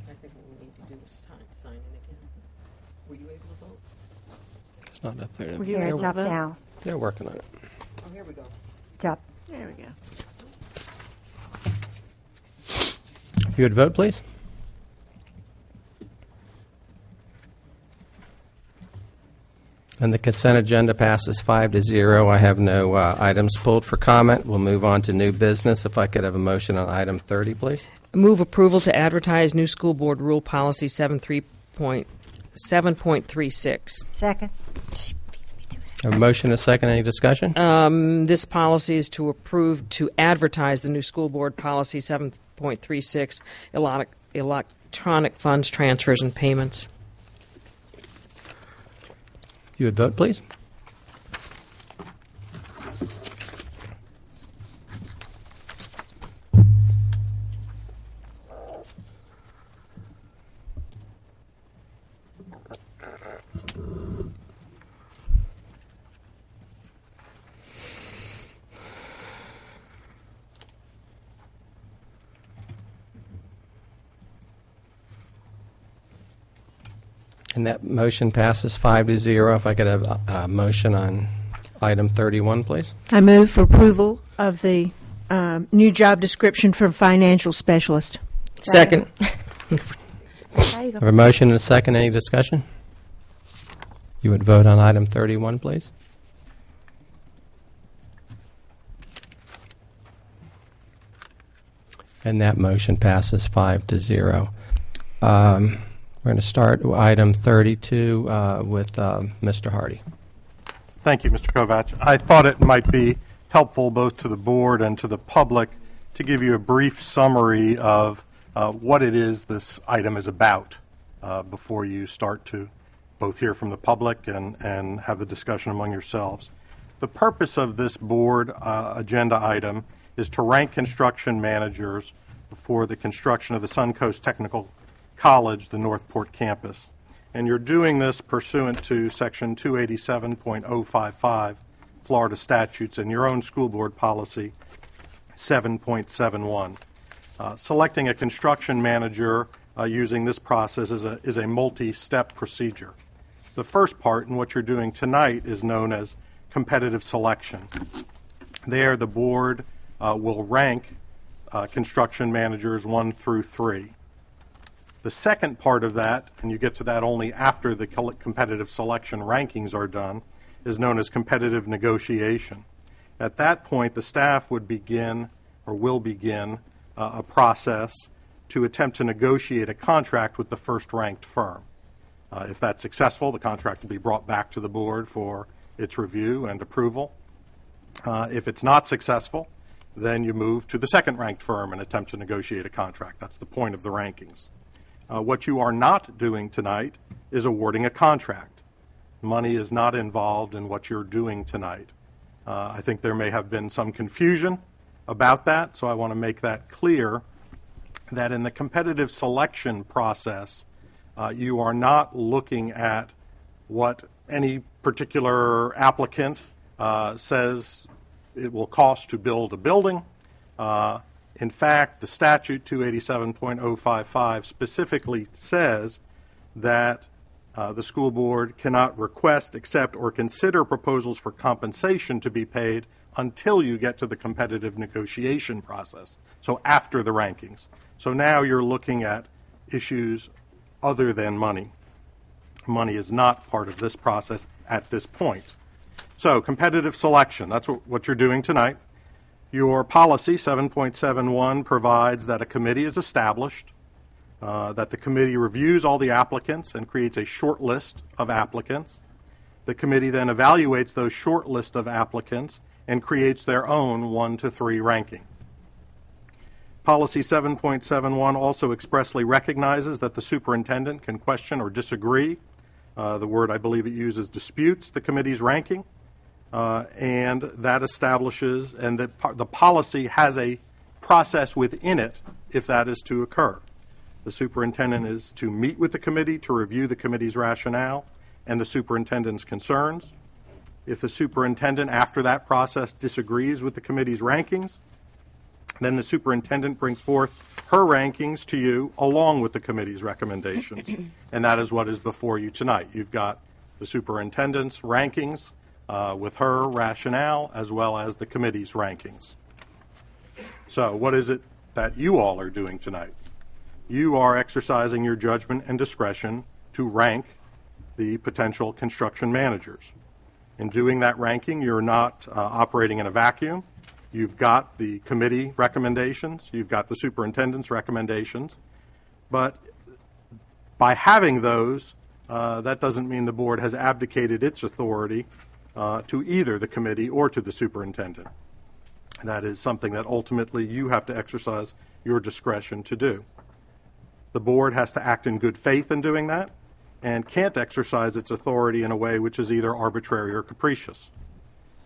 I think what we need to do is sign in again. Were you able to vote? It's not up there. Here, it's up now. They're working on it. Oh, here we go. It's up. There we go. If you would vote, please. And the consent agenda passes 5-0. I have no items pulled for comment. We'll move on to new business. If I could have a motion on item 30, please. Move approval to advertise new school board rule policy 7.36. Second. A motion, a second. Any discussion? This policy is to approve to advertise the new school board policy 7.36, electronic funds transfers and payments. You would vote, please. And that motion passes 5-0. If I could have a motion on item 31, please. I move for approval of the new job description for financial specialist. Second. I have a motion and a second. Any discussion? You would vote on item 31, please. And that motion passes 5-0. We're going to start item 32 with Mr. Hardy. Thank you, Mr. Kovach. I thought it might be helpful both to the board and to the public to give you a brief summary of what it is this item is about before you start to both hear from the public and have the discussion among yourselves. The purpose of this board agenda item is to rank construction managers for the construction of the Suncoast Technical College, the Northport campus. And you're doing this pursuant to Section 287.055 Florida statutes and your own school board policy 7.71. Selecting a construction manager using this process is a multi-step procedure. The first part, and what you're doing tonight, is known as competitive selection. There, the board will rank construction managers 1 through 3. The second part of that, and you get to that only after the competitive selection rankings are done, is known as competitive negotiation. At that point, the staff would begin or will begin a process to attempt to negotiate a contract with the first ranked firm. If that's successful, the contract will be brought back to the board for its review and approval. If it's not successful, then you move to the second ranked firm and attempt to negotiate a contract. That's the point of the rankings. What you are not doing tonight is awarding a contract. Money is not involved in what you're doing tonight. I think there may have been some confusion about that, so I want to make that clear, that in the competitive selection process, you are not looking at what any particular applicant says it will cost to build a building. In fact, the statute 287.055 specifically says that the school board cannot request, accept, or consider proposals for compensation to be paid until you get to the competitive negotiation process, so after the rankings. So now you're looking at issues other than money. Money is not part of this process at this point. So competitive selection, that's what you're doing tonight. Your policy 7.71 provides that a committee is established, that the committee reviews all the applicants and creates a short list of applicants. The committee then evaluates those short list of applicants and creates their own 1 to 3 ranking. Policy 7.71 also expressly recognizes that the superintendent can question or disagree. The word I believe it uses disputes the committee's ranking, and that establishes, and the policy has a process within it if that is to occur. The superintendent is to meet with the committee to review the committee's rationale and the superintendent's concerns. If the superintendent, after that process, disagrees with the committee's rankings, then the superintendent brings forth her rankings to you along with the committee's recommendations. And that is what is before you tonight. You've got the superintendent's rankings with her rationale as well as the committee's rankings. So what is it that you all are doing tonight? You are exercising your judgment and discretion to rank the potential construction managers. In doing that ranking, you're not operating in a vacuum. You've got the committee recommendations, you've got the superintendent's recommendations, but by having those, that doesn't mean the board has abdicated its authority to either the committee or to the superintendent. That is something that ultimately you have to exercise your discretion to do. The board has to act in good faith in doing that and can't exercise its authority in a way which is either arbitrary or capricious.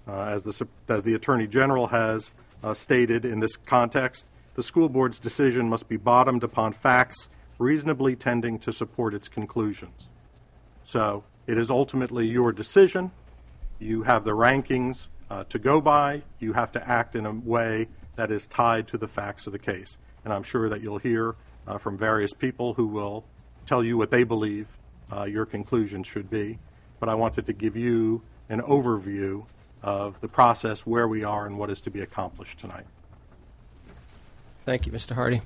As the Attorney General has stated in this context, the school board's decision must be bottomed upon facts reasonably tending to support its conclusions. So it is ultimately your decision. You have the rankings to go by. You have to act in a way that is tied to the facts of the case. And I'm sure that you'll hear from various people who will tell you what they believe your conclusions should be. But I wanted to give you an overview of the process, where we are, and what is to be accomplished tonight. Thank you, Mr. Hardy.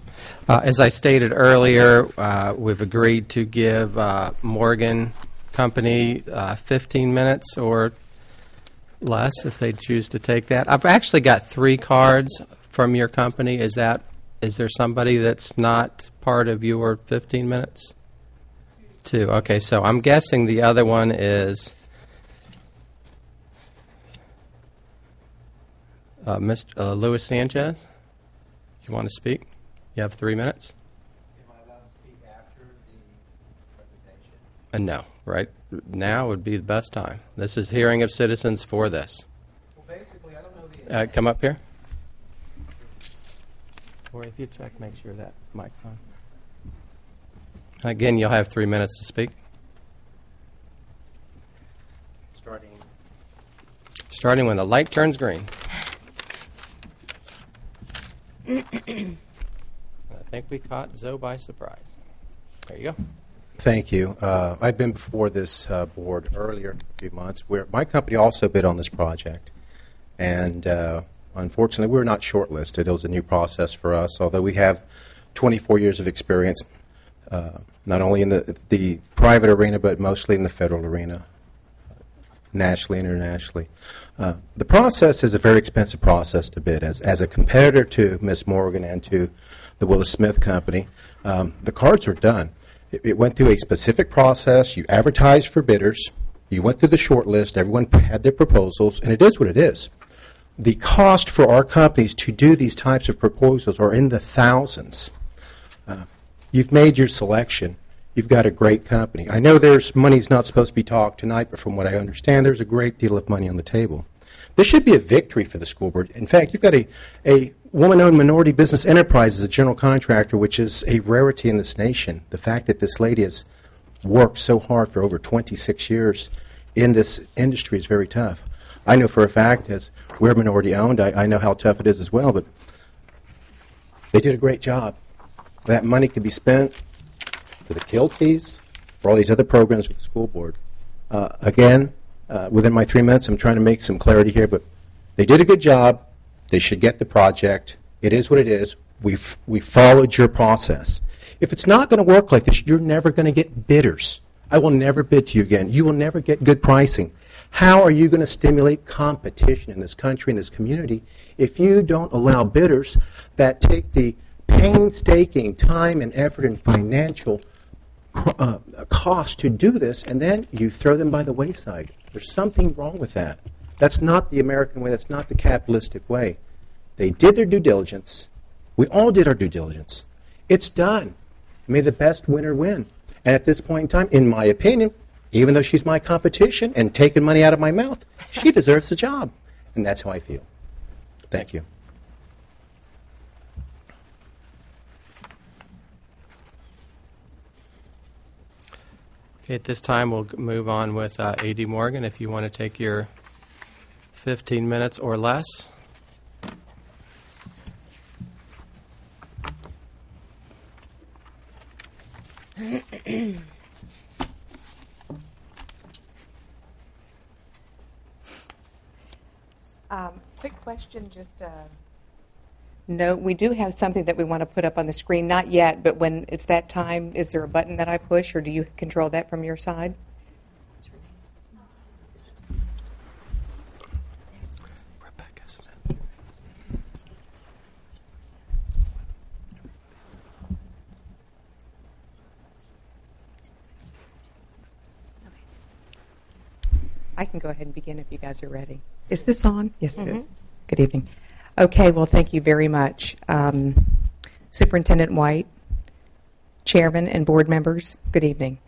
As I stated earlier, we've agreed to give Morgan Company 15 minutes or less if they choose to take that. I've actually got 3 cards from your company. Is there somebody that's not part of your 15 minutes? 2. Okay, so I'm guessing the other one is Mr. Luis Sanchez. You want to speak? You have 3 minutes. Am I allowed to speak after the presentation? No, right now would be the best time. This is hearing of citizens for this. Well, basically, I don't know the... Come up here. Or if you check, make sure that mic's on. Again, you'll have 3 minutes to speak. Starting when the light turns green. I think we caught Zoe by surprise. There you go. Thank you. I've been before this board earlier, a few months, where my company also bid on this project. And unfortunately, we were not shortlisted. It was a new process for us, although we have 24 years of experience, not only in the private arena, but mostly in the federal arena, nationally and internationally. The process is a very expensive process to bid. As a competitor to Ms. Morgan and to the Willis Smith Company, the cards are done. It went through a specific process. You advertised for bidders. You went through the short list. Everyone had their proposals, and it is what it is. The cost for our companies to do these types of proposals are in the thousands. You've made your selection. You've got a great company. I know money's not supposed to be talked tonight, but from what I understand, there's a great deal of money on the table. This should be a victory for the school board. In fact, you've got a woman-owned minority business enterprise as a general contractor, which is a rarity in this nation. The fact that this lady has worked so hard for over 26 years in this industry is very tough. I know for a fact, as we're minority-owned, I know how tough it is as well, but they did a great job. That money could be spent for the Kilties, for all these other programs with the school board. Again, within my 3 minutes, I'm trying to make some clarity here, but they did a good job. They should get the project. It is what it is. We followed your process. If it's not going to work like this, you're never going to get bidders. I will never bid to you again. You will never get good pricing. How are you going to stimulate competition in this country, in this community, if you don't allow bidders that take the painstaking time and effort and financial cost to do this, and then you throw them by the wayside? There's something wrong with that. That's not the American way. That's not the capitalistic way. They did their due diligence. We all did our due diligence. It's done. May the best winner win. And at this point in time, in my opinion, even though she's my competition and taking money out of my mouth, she deserves the job. And that's how I feel. Thank you. Okay, at this time, we'll move on with A.D. Morgan, if you want to take your 15 minutes or less. Quick question, just no, we do have something that we want to put up on the screen. Not yet, but when it's that time, is there a button that I push, or do you control that from your side? I can go ahead and begin if you guys are ready. Is this on? Yes, it is. Good evening. Okay, well, thank you very much. Superintendent White, Chairman, and board members, good evening.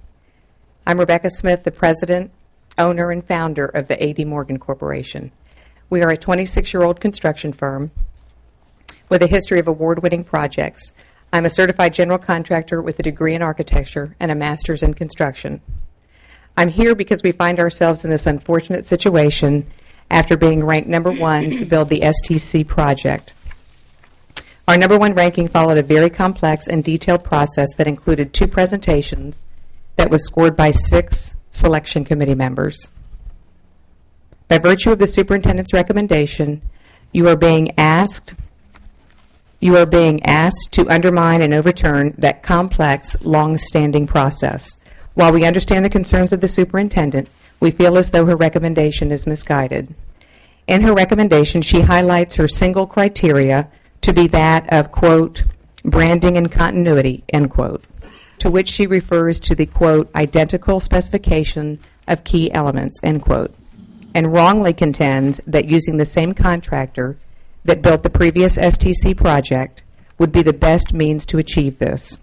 I'm Rebecca Smith, the president, owner, and founder of the A.D. Morgan Corporation. We are a 26-year-old construction firm with a history of award-winning projects. I'm a certified general contractor with a degree in architecture and a master's in construction. I'm here because we find ourselves in this unfortunate situation after being ranked number one to build the STC project. Our number one ranking followed a very complex and detailed process that included 2 presentations that was scored by 6 selection committee members. By virtue of the superintendent's recommendation, you are being asked to undermine and overturn that complex, long-standing process. While we understand the concerns of the superintendent, we feel as though her recommendation is misguided. In her recommendation, she highlights her single criteria to be that of, quote, branding and continuity, end quote, to which she refers to the, quote, identical specification of key elements, end quote, and wrongly contends that using the same contractor that built the previous STC project would be the best means to achieve this.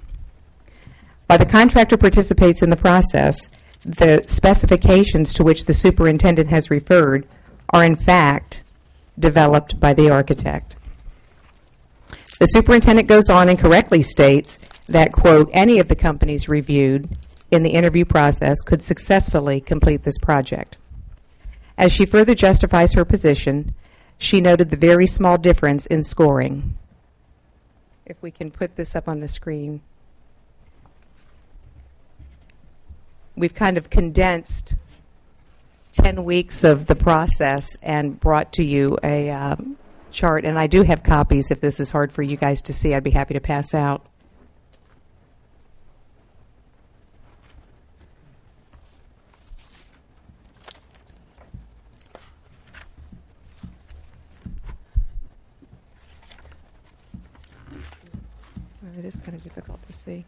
While the contractor participates in the process, the specifications to which the superintendent has referred are in fact developed by the architect. The superintendent goes on and correctly states that, quote, any of the companies reviewed in the interview process could successfully complete this project. As she further justifies her position, she noted the very small difference in scoring. If we can put this up on the screen. We've kind of condensed 10 weeks of the process and brought to you a chart. And I do have copies. If this is hard for you guys to see, I'd be happy to pass out. Well, it is kind of difficult to see.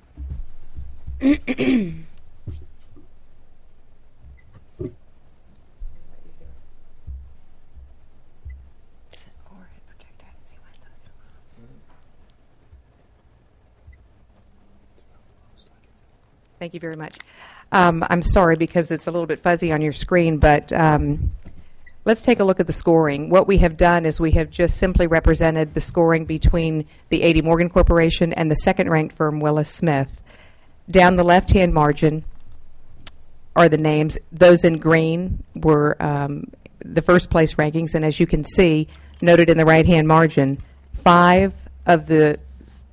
Thank you very much. I'm sorry because it's a little bit fuzzy on your screen, but Let's take a look at the scoring. What we have done is we have just simply represented the scoring between the A.D. Morgan Corporation and the second-ranked firm, Willis Smith. Down the left-hand margin are the names. Those in green were the first-place rankings, and as you can see, noted in the right-hand margin, 5 of the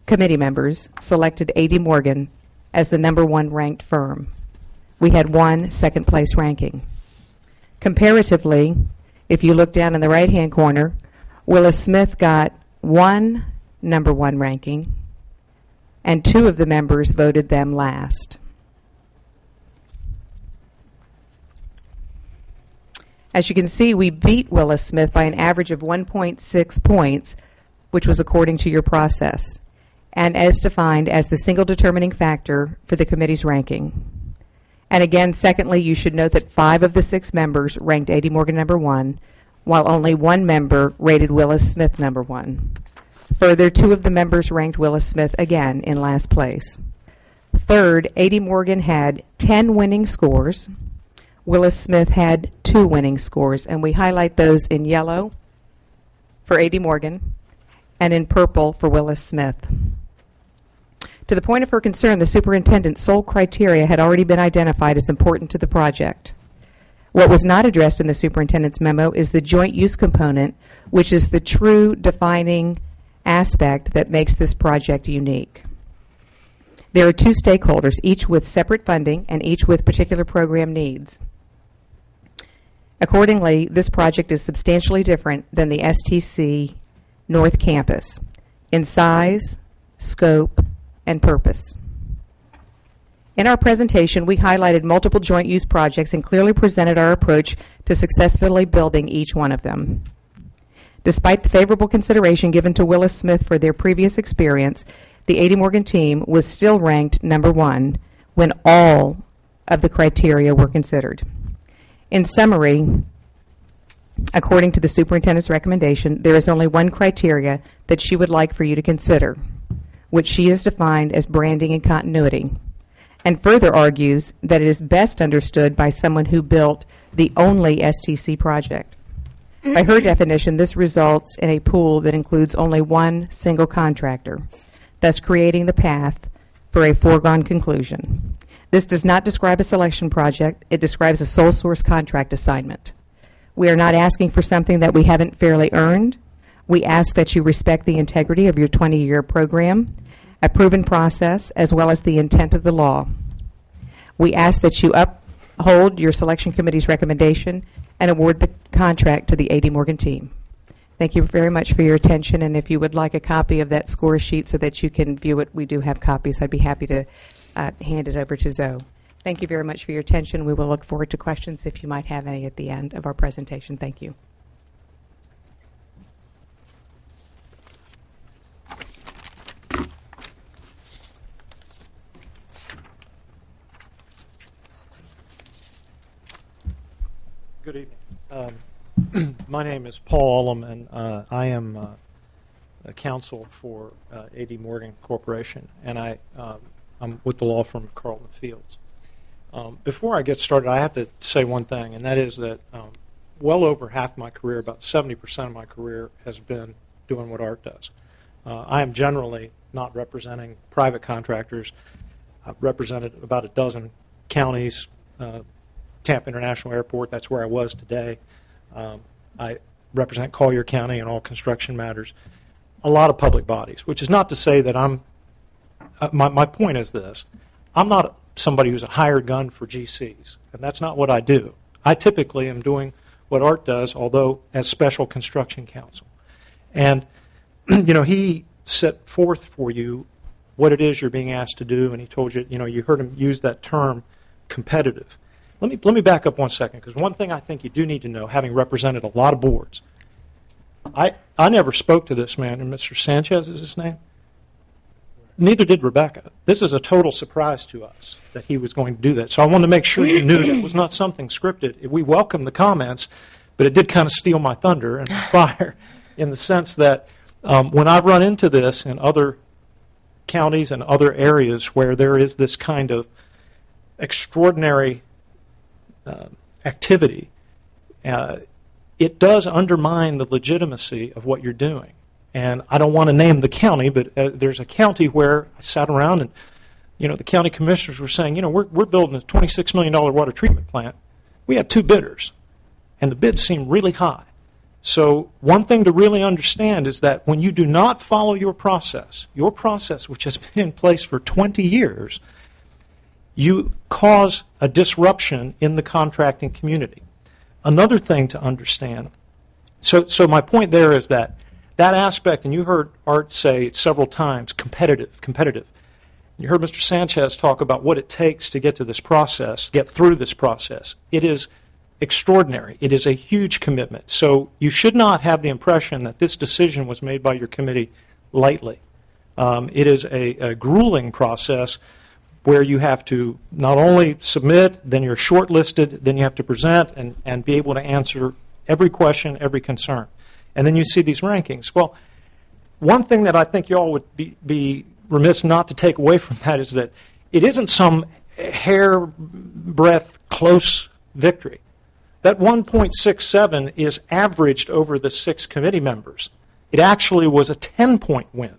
committee members selected A.D. Morgan as the number 1 ranked firm. We had 1 second-place ranking. Comparatively, if you look down in the right-hand corner, Willis Smith got 1 number 1 ranking, and 2 of the members voted them last. As you can see, we beat Willis Smith by an average of 1.6 points, which was according to your process, and as defined as the single determining factor for the committee's ranking. And again, secondly, you should note that 5 of the 6 members ranked A.D. Morgan number 1, while only 1 member rated Willis Smith number 1. Further, 2 of the members ranked Willis Smith again in last place. Third, A.D. Morgan had 10 winning scores. Willis Smith had 2 winning scores, and we highlight those in yellow for A.D. Morgan and in purple for Willis Smith. To the point of her concern, the superintendent's sole criteria had already been identified as important to the project. What was not addressed in the superintendent's memo is the joint use component, which is the true defining aspect that makes this project unique. There are 2 stakeholders, each with separate funding and each with particular program needs. Accordingly, this project is substantially different than the STC North Campus in size, scope, and purpose. In our presentation, we highlighted multiple joint use projects and clearly presented our approach to successfully building each one of them. Despite the favorable consideration given to Willis Smith for their previous experience, the A.D. Morgan team was still ranked number 1 when all of the criteria were considered. In summary, according to the superintendent's recommendation, there is only 1 criteria that she would like for you to consider, which she has defined as branding and continuity, and further argues that it is best understood by someone who built the only STC project. By her definition, this results in a pool that includes only 1 single contractor, thus creating the path for a foregone conclusion. This does not describe a selection project. It describes a sole source contract assignment. We are not asking for something that we haven't fairly earned. We ask that you respect the integrity of your 20-year program, a proven process, as well as the intent of the law. We ask that you uphold your selection committee's recommendation and award the contract to the A.D. Morgan team. Thank you very much for your attention, and if you would like a copy of that score sheet so that you can view it, we do have copies. I'd be happy to hand it over to Zoe. Thank you very much for your attention. We will look forward to questions if you might have any at the end of our presentation. Thank you. Good evening. My name is Paul Ullum, and I am a counsel for A.D. Morgan Corporation, and I'm with the law firm Carlton Fields. Before I get started, I have to say one thing, and that is that well over half my career, about 70% of my career, has been doing what Art does. I am generally not representing private contractors. I've represented about a dozen counties, Tampa International Airport, that's where I was today. I represent Collier County in all construction matters. A lot of public bodies, which is not to say that I'm, my point is this, I'm not somebody who's a hired gun for GCs, and that's not what I do. I typically am doing what Art does, although as special construction counsel. And, you know, he set forth for you what it is you're being asked to do, and he told you, you know, you heard him use that term, competitive. Let me back up one second, because one thing I think you do need to know, having represented a lot of boards, I never spoke to this man, and Mr. Sanchez is his name. Neither did Rebecca. This is a total surprise to us that he was going to do that. So I wanted to make sure you knew that it was not something scripted. We welcome the comments, but it did kind of steal my thunder and my fire in the sense that when I've run into this in other counties and other areas where there is this kind of extraordinary activity, it it does undermine the legitimacy of what you're doing. And I don't want to name the county, but there's a county where I sat around and, the county commissioners were saying, we're building a $26 million water treatment plant. We had 2 bidders, and the bids seem really high. So one thing to really understand is that when you do not follow your process, which has been in place for 20 years, you cause a disruption in the contracting community. Another thing to understand, so my point there is that aspect, and you heard Art say it several times, competitive. You heard Mr. Sanchez talk about what it takes to get to this process, get through this process. It is extraordinary. It is a huge commitment. So you should not have the impression that this decision was made by your committee lightly. It is a grueling process where you have to not only submit, then you're shortlisted, then you have to present and be able to answer every question, every concern. And then you see these rankings. Well, one thing that I think you all would be remiss not to take away from that is that it isn't some hair-breadth close victory. That 1.67 is averaged over the 6 committee members. It actually was a 10-point win.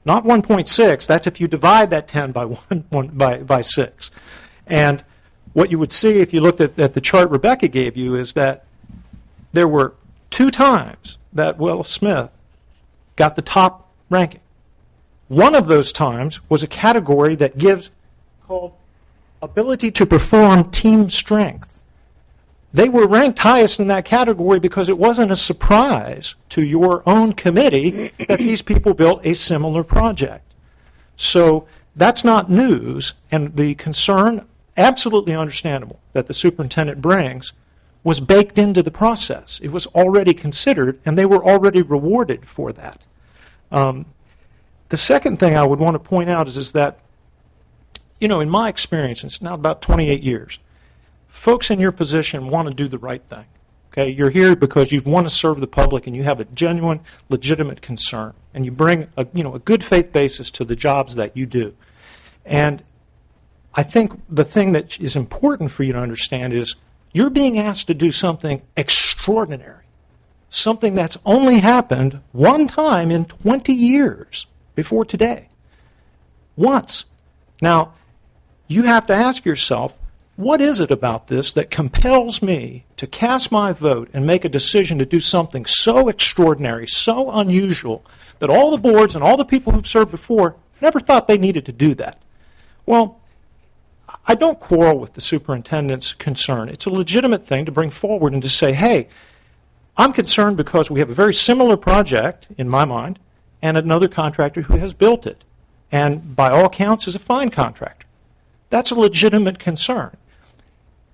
Not 1.6, that's if you divide that 10 by 6. And what you would see if you looked at the chart Rebecca gave you is that there were 2 times that Will Smith got the top ranking. One of those times was a category that gives called ability to perform team strength. They were ranked highest in that category because it wasn't a surprise to your own committee that these people built a similar project. So that's not news, and the concern, absolutely understandable, that the superintendent brings was baked into the process. It was already considered, and they were already rewarded for that. The second thing I would want to point out is that, in my experience, it's now about 28 years, folks in your position want to do the right thing. Okay, you're here because you want to serve the public and you have a genuine, legitimate concern, and you bring a good faith basis to the jobs that you do. And I think the thing that is important for you to understand is you're being asked to do something extraordinary, something that's only happened one time in 20 years before today. Once. Now, you have to ask yourself, what is it about this that compels me to cast my vote and make a decision to do something so extraordinary, so unusual, that all the boards and all the people who've served before never thought they needed to do that? Well, I don't quarrel with the superintendent's concern. It's a legitimate thing to bring forward and to say, hey, I'm concerned because we have a very similar project, in my mind, and another contractor who has built it, and by all counts is a fine contractor. That's a legitimate concern.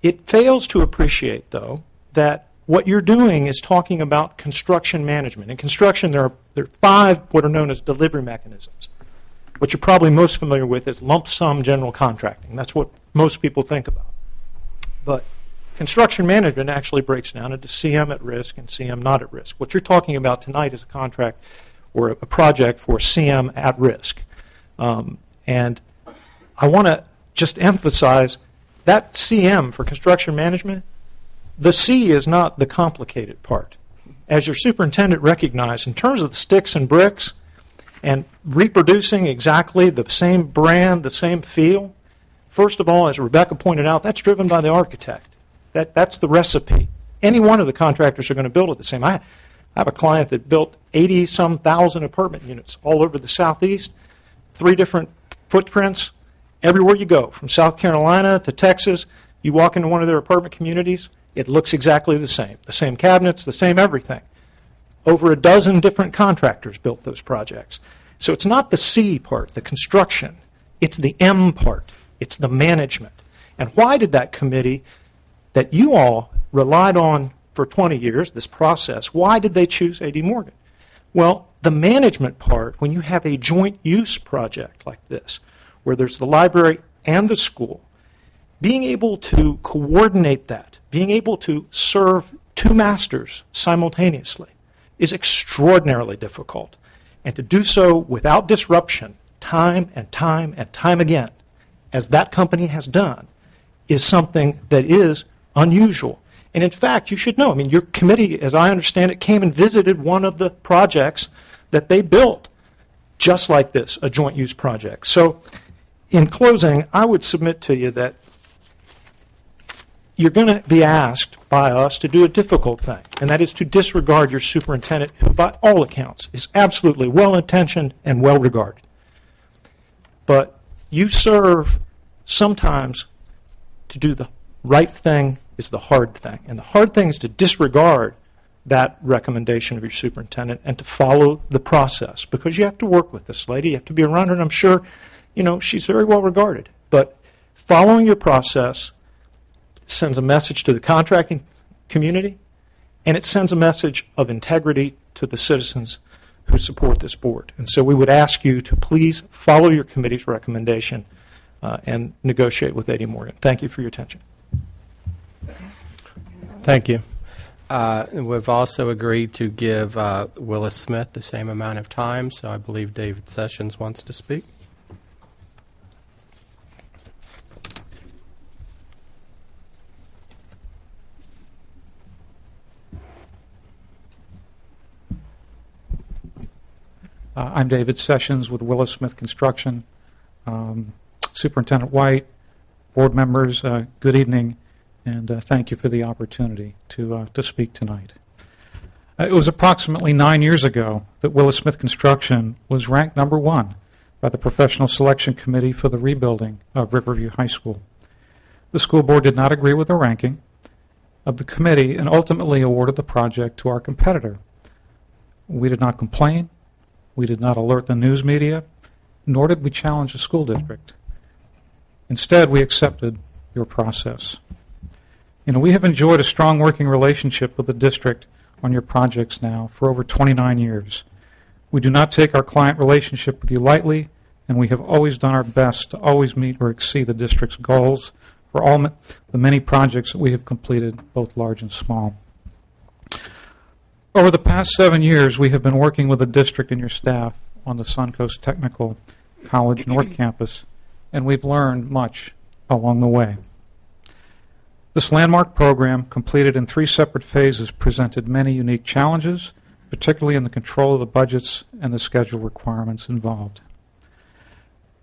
It fails to appreciate, though, that what you're doing is talking about construction management. In construction, there are 5 what are known as delivery mechanisms. What you're probably most familiar with is lump sum general contracting. That's what most people think about. But construction management actually breaks down into CM at risk and CM not at risk. What you're talking about tonight is a contract or a project for CM at risk. And I want to just emphasize that CM for construction management, the C is not the complicated part. As your superintendent recognized, in terms of the sticks and bricks and reproducing exactly the same brand, the same feel, first of all, as Rebecca pointed out, that's driven by the architect. That's the recipe. Any one of the contractors are going to build it the same. I have a client that built 80-some thousand apartment units all over the Southeast, 3 different footprints. Everywhere you go, from South Carolina to Texas, you walk into one of their apartment communities, it looks exactly the same cabinets, the same everything. Over a dozen different contractors built those projects. So it's not the C part, the construction, it's the M part, it's the management. And why did that committee that you all relied on for 20 years, this process, why did they choose A.D. Morgan? Well, the management part, when you have a joint use project like this, where there's the library and the school, being able to coordinate that, being able to serve 2 masters simultaneously is extraordinarily difficult. And to do so without disruption, time and time and time again, as that company has done, is something that is unusual. And in fact, you should know, I mean, your committee, as I understand it, came and visited one of the projects that they built, just like this, a joint use project. So in closing, I would submit to you that you're going to be asked by us to do a difficult thing, and that is to disregard your superintendent, who by all accounts is absolutely well-intentioned and well-regarded. But you serve sometimes to do the right thing is the hard thing, and the hard thing is to disregard that recommendation of your superintendent and to follow the process, because you have to work with this lady, you have to be around her, and I'm sure, you know, she's very well regarded. But following your process sends a message to the contracting community, and it sends a message of integrity to the citizens who support this board. And so we would ask you to please follow your committee's recommendation and negotiate with A.D. Morgan. Thank you for your attention. Thank you. We've also agreed to give Willis Smith the same amount of time, so I believe David Sessions wants to speak. I'm David Sessions with Willis Smith Construction. Superintendent White, board members, good evening, and thank you for the opportunity to speak tonight. It was approximately 9 years ago that Willis Smith Construction was ranked number 1 by the Professional Selection Committee for the rebuilding of Riverview High School. The school board did not agree with the ranking of the committee and ultimately awarded the project to our competitor. We did not complain. We did not alert the news media, nor did we challenge the school district. Instead, we accepted your process. You know, we have enjoyed a strong working relationship with the district on your projects now for over 29 years. We do not take our client relationship with you lightly, and we have always done our best to always meet or exceed the district's goals for all the many projects that we have completed, both large and small. Over the past 7 years, we have been working with the district and your staff on the Suncoast Technical College North Campus, and we've learned much along the way. This landmark program, completed in 3 separate phases, presented many unique challenges, particularly in the control of the budgets and the schedule requirements involved.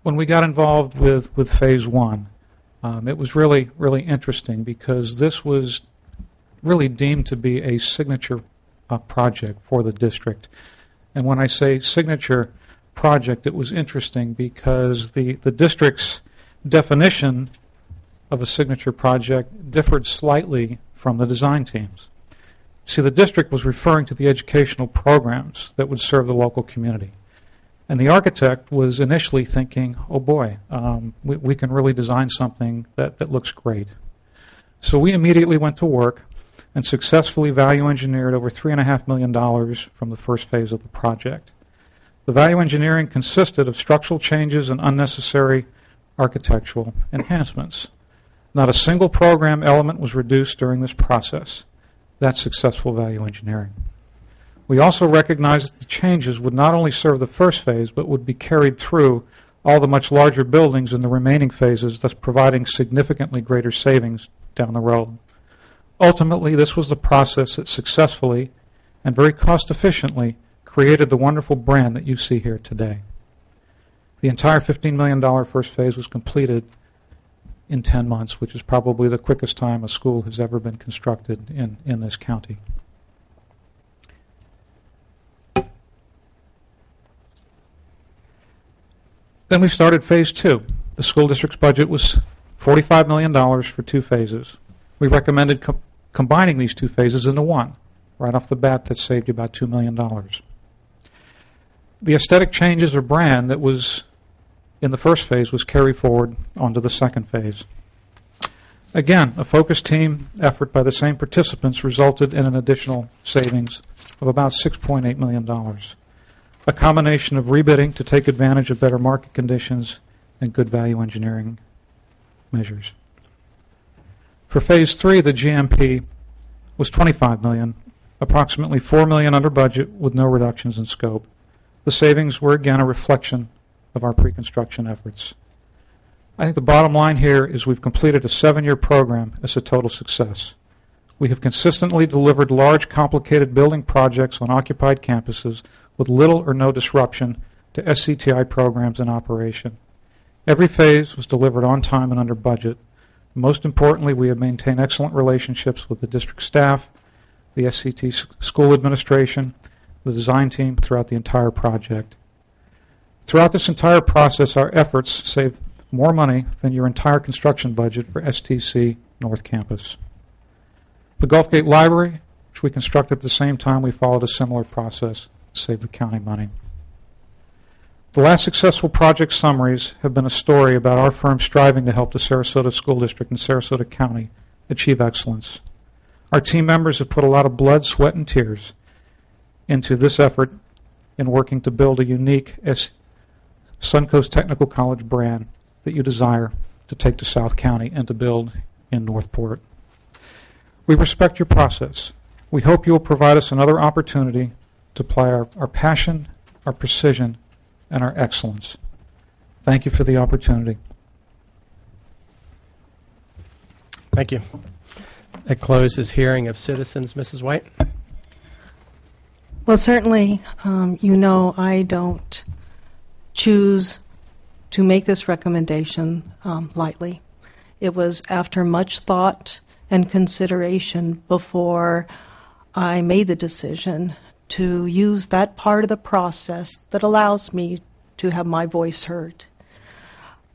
When we got involved with Phase 1, it was really, really interesting because this was really deemed to be a signature project for the district. And when I say signature project, it was interesting because the district's definition of a signature project differed slightly from the design teams. See, the district was referring to the educational programs that would serve the local community. And the architect was initially thinking, oh boy, we can really design something that looks great. So we immediately went to work and successfully value engineered over $3.5 million from the first phase of the project. The value engineering consisted of structural changes and unnecessary architectural enhancements. Not a single program element was reduced during this process. That's successful value engineering. We also recognized that the changes would not only serve the first phase, but would be carried through all the much larger buildings in the remaining phases, thus providing significantly greater savings down the road. Ultimately, this was the process that successfully and very cost-efficiently created the wonderful brand that you see here today. The entire $15 million first phase was completed in 10 months, which is probably the quickest time a school has ever been constructed in this county. Then we started Phase 2. The school district's budget was $45 million for 2 phases. We recommended combining these 2 phases into one. Right off the bat, that saved you about $2 million. The aesthetic changes or brand that was in the first phase was carried forward onto the second phase. Again, a focused team effort by the same participants resulted in an additional savings of about $6.8 million. A combination of rebidding to take advantage of better market conditions and good value engineering measures. For Phase 3, the GMP was $25 million, approximately $4 million under budget with no reductions in scope. The savings were again a reflection of our pre-construction efforts. I think the bottom line here is we've completed a 7-year program as a total success. We have consistently delivered large, complicated building projects on occupied campuses with little or no disruption to SCTI programs in operation. Every phase was delivered on time and under budget. Most importantly, we have maintained excellent relationships with the district staff, the SCT school administration, the design team throughout the entire project. Throughout this entire process, our efforts saved more money than your entire construction budget for STC North Campus. The Gulfgate Library, which we constructed at the same time, we followed a similar process to save the county money. The last successful project summaries have been a story about our firm striving to help the Sarasota School District and Sarasota County achieve excellence. Our team members have put a lot of blood, sweat, and tears into this effort in working to build a unique Suncoast Technical College brand that you desire to take to South County and to build in Northport. We respect your process. We hope you will provide us another opportunity to apply our passion, our precision, and our excellence. Thank you for the opportunity. Thank you. That closes hearing of citizens. Mrs. White? Well, certainly, you know I don't choose to make this recommendation lightly. It was after much thought and consideration before I made the decision to use that part of the process that allows me to have my voice heard.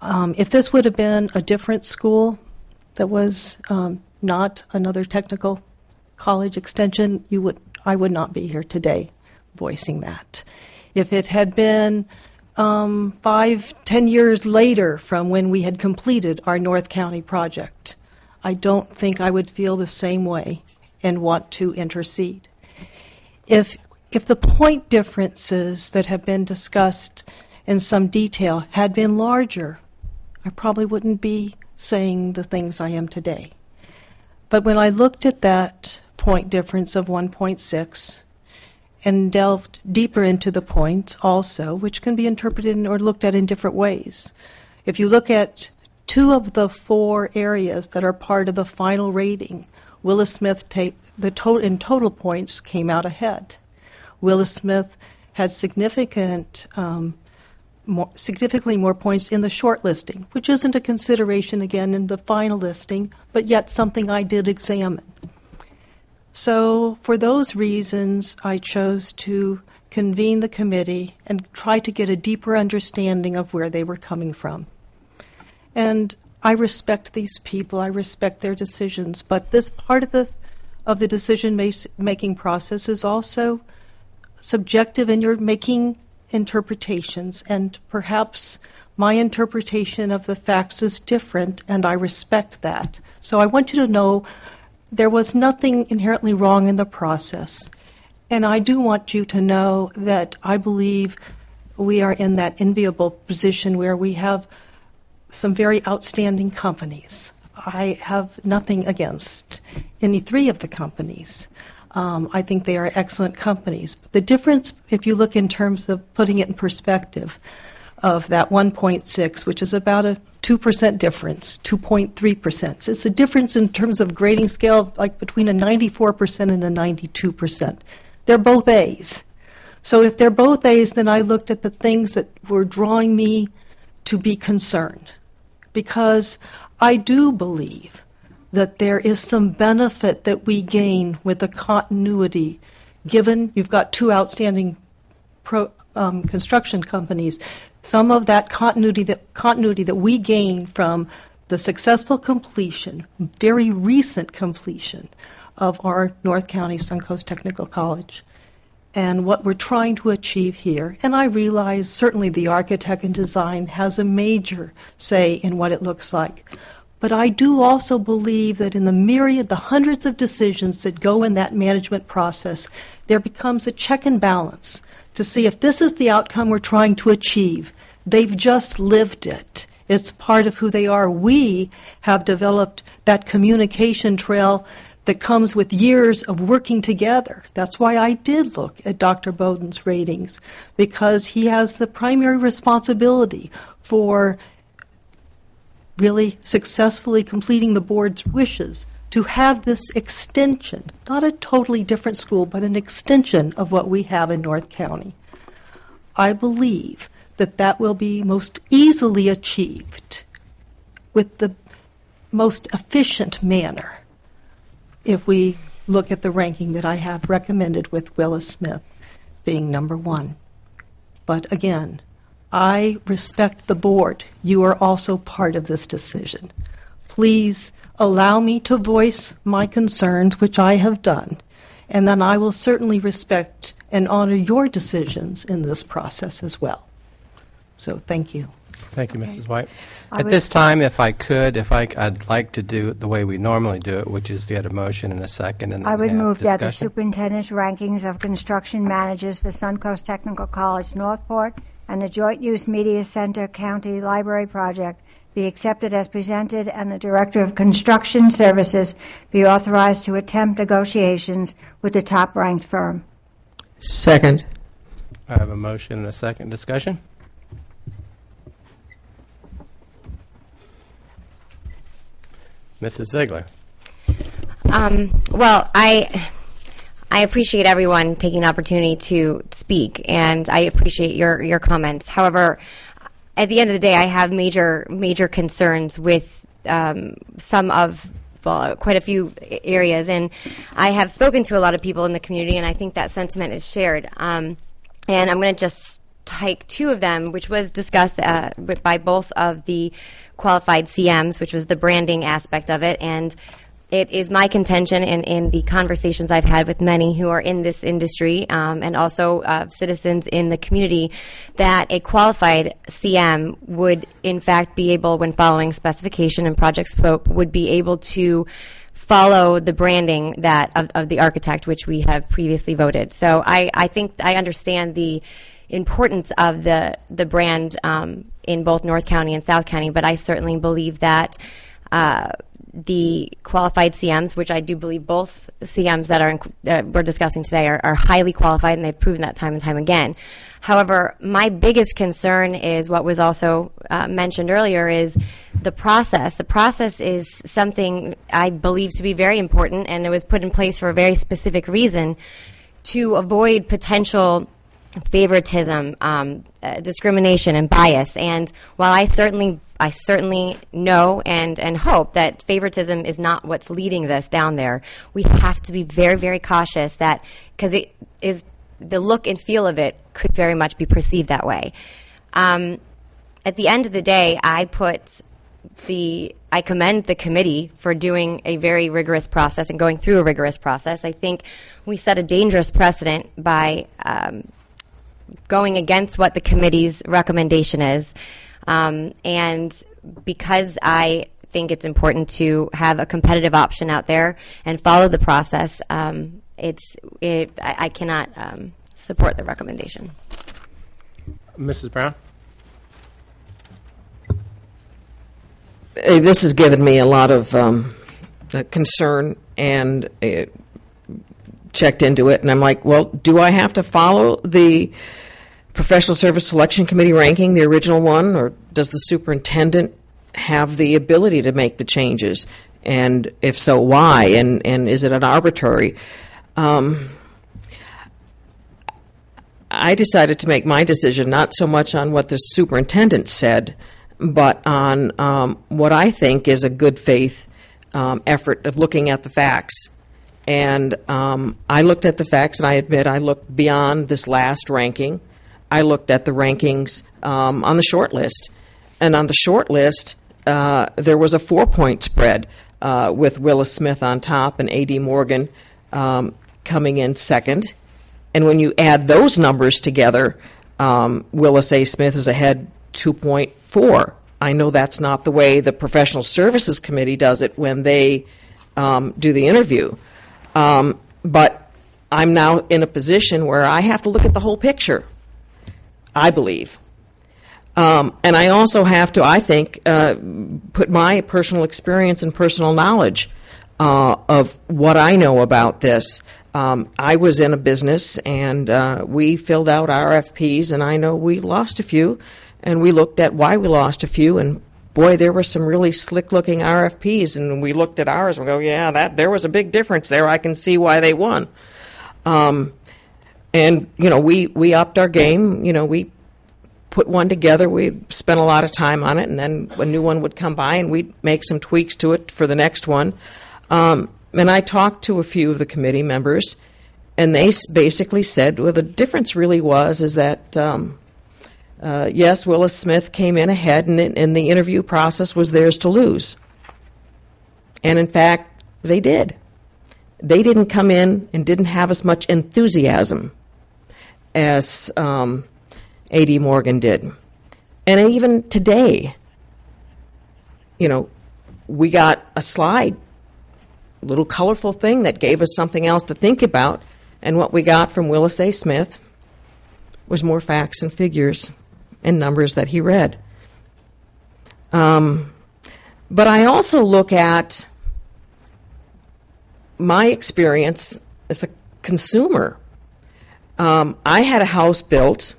If this would have been a different school that was not another technical college extension, I would not be here today voicing that. If it had been 5-10 years later from when we had completed our North County project, I don't think I would feel the same way and want to intercede. If the point differences that have been discussed in some detail had been larger, I probably wouldn't be saying the things I am today. But when I looked at that point difference of 1.6 and delved deeper into the points also, which can be interpreted or looked at in different ways. If you look at 2 of the 4 areas that are part of the final rating, Willis Smith in total points came out ahead. Willis Smith had significantly more points in the short listing, which isn't a consideration again in the final listing, but yet something I did examine. So for those reasons, I chose to convene the committee and try to get a deeper understanding of where they were coming from. And I respect these people, I respect their decisions, but this part of the decision-making process is also subjective, and you're making interpretations, and perhaps my interpretation of the facts is different, and I respect that. So I want you to know there was nothing inherently wrong in the process. And I do want you to know that I believe we are in that enviable position where we have some very outstanding companies. I have nothing against any 3 of the companies. I think they are excellent companies. But the difference, if you look in terms of putting it in perspective, of that 1.6, which is about a 2% difference, 2.3%. So it's a difference in terms of grading scale, like between a 94% and a 92%. They're both A's. So if they're both A's, then I looked at the things that were drawing me to be concerned, because I do believe that there is some benefit that we gain with the continuity, given you've got 2 outstanding construction companies. Some of that continuity that we gain from the successful completion, very recent completion, of our North County Suncoast Technical College, and what we're trying to achieve here. And I realize certainly the architect and design has a major say in what it looks like. But I do also believe that in the hundreds of decisions that go in that management process, there becomes a check and balance to see if this is the outcome we're trying to achieve. They've just lived it. It's part of who they are. We have developed that communication trail that comes with years of working together. That's why I did look at Dr. Bowden's ratings, because he has the primary responsibility for really successfully completing the board's wishes to have this extension, not a totally different school, but an extension of what we have in North County. I believe that that will be most easily achieved with the most efficient manner if we look at the ranking that I have recommended, with Willis Smith being number 1. But again, I respect the board. You are also part of this decision. Please allow me to voice my concerns, which I have done, and then I will certainly respect and honor your decisions in this process as well. So thank you. Thank you, Mrs. White. At this time, if I'd like to do it the way we normally do it, which is to get a motion in a second and then I would have move that the discussion. superintendent's rankings of construction managers for Suncoast Technical College Northport and the Joint Use Media Center County Library Project be accepted as presented, and the Director of Construction Services be authorized to attempt negotiations with the top-ranked firm. Second. I have a motion and a second. Discussion? Mrs. Ziegler. Well, I appreciate everyone taking the opportunity to speak, and I appreciate your comments. However, at the end of the day, I have major concerns with some of quite a few areas, and I have spoken to a lot of people in the community, and I think that sentiment is shared. And I'm going to just take two of them, which was discussed by both of the qualified CMs, which was the branding aspect of it, and it is my contention in the conversations I've had with many who are in this industry and also citizens in the community that a qualified CM would in fact be able, when following specification and project scope, would be able to follow the branding that of the architect, which we have previously voted. So I think I understand the importance of the brand in both North County and South County, but I certainly believe that the qualified CMs, which I do believe both CMs that we're discussing today are highly qualified, and they've proven that time and time again. However, my biggest concern is what was also mentioned earlier is the process. The process is something I believe to be very important, and it was put in place for a very specific reason to avoid potential favoritism, discrimination, and bias. And while I certainly know and hope that favoritism is not what's leading this down there, we have to be very, very cautious that, because it is the look and feel of it could very much be perceived that way. At the end of the day, I commend the committee for doing a very rigorous process and going through a rigorous process. I think we set a dangerous precedent by going against what the committee's recommendation is. And because I think it's important to have a competitive option out there and follow the process, I cannot support the recommendation. Mrs. Brown? This has given me a lot of concern, and checked into it, and I'm like, well, do I have to follow the Professional Service Selection Committee ranking, the original one, or does the superintendent have the ability to make the changes? And if so, why? And is it an arbitrary? I decided to make my decision not so much on what the superintendent said, but on what I think is a good faith effort of looking at the facts. And I looked at the facts, and I admit I looked beyond this last ranking. I looked at the rankings on the short list. And on the short list, there was a 4-point spread with Willis Smith on top and A.D. Morgan coming in second. And when you add those numbers together, Willis A. Smith is ahead 2.4. I know that's not the way the Professional Services Committee does it when they do the interview. But I'm now in a position where I have to look at the whole picture, I believe. And I also have to, I think, put my personal experience and personal knowledge of what I know about this. I was in a business, and we filled out RFPs, and I know we lost a few, and we looked at why we lost a few, and boy, there were some really slick-looking RFPs, and we looked at ours and go, yeah, there was a big difference there. I can see why they won. And, we upped our game. We put one together. We spent a lot of time on it, and then a new one would come by, and we'd make some tweaks to it for the next one. And I talked to a few of the committee members, and they basically said, well, the difference really is that, yes, Willis Smith came in ahead, and the interview process was theirs to lose. And, in fact, they did. They didn't come in and didn't have as much enthusiasm as A.D. Morgan did. And even today, we got a slide, a little colorful thing that gave us something else to think about, and what we got from Willis A. Smith was more facts and figures and numbers that he read. But I also look at my experience as a consumer. I had a house built.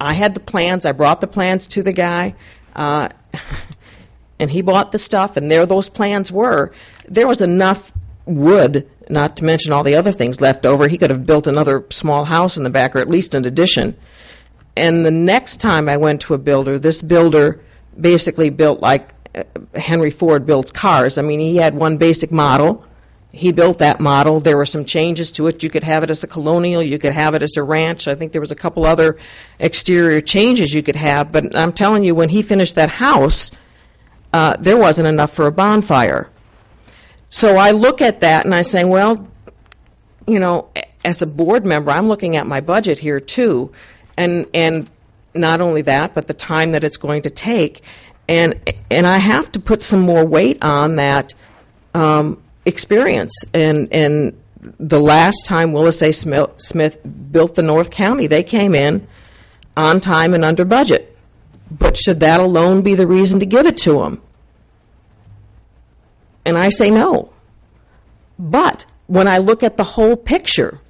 I had the plans. I brought the plans to the guy, and he bought the stuff, and there those plans were. There was enough wood, not to mention all the other things left over. He could have built another small house in the back, or at least an addition. And the next time I went to a builder, this builder basically built like Henry Ford builds cars. I mean, he had one basic model. He built that model. There were some changes to it. You could have it as a colonial. You could have it as a ranch. I think there was a couple other exterior changes you could have. But I'm telling you, when he finished that house, there wasn't enough for a bonfire. So I look at that and I say, well, as a board member, I'm looking at my budget here too. And not only that, but the time that it's going to take. And I have to put some more weight on that experience. And the last time Willis A. Smith built the North County, they came in on time and under budget. But should that alone be the reason to give it to them? And I say no. But when I look at the whole picture,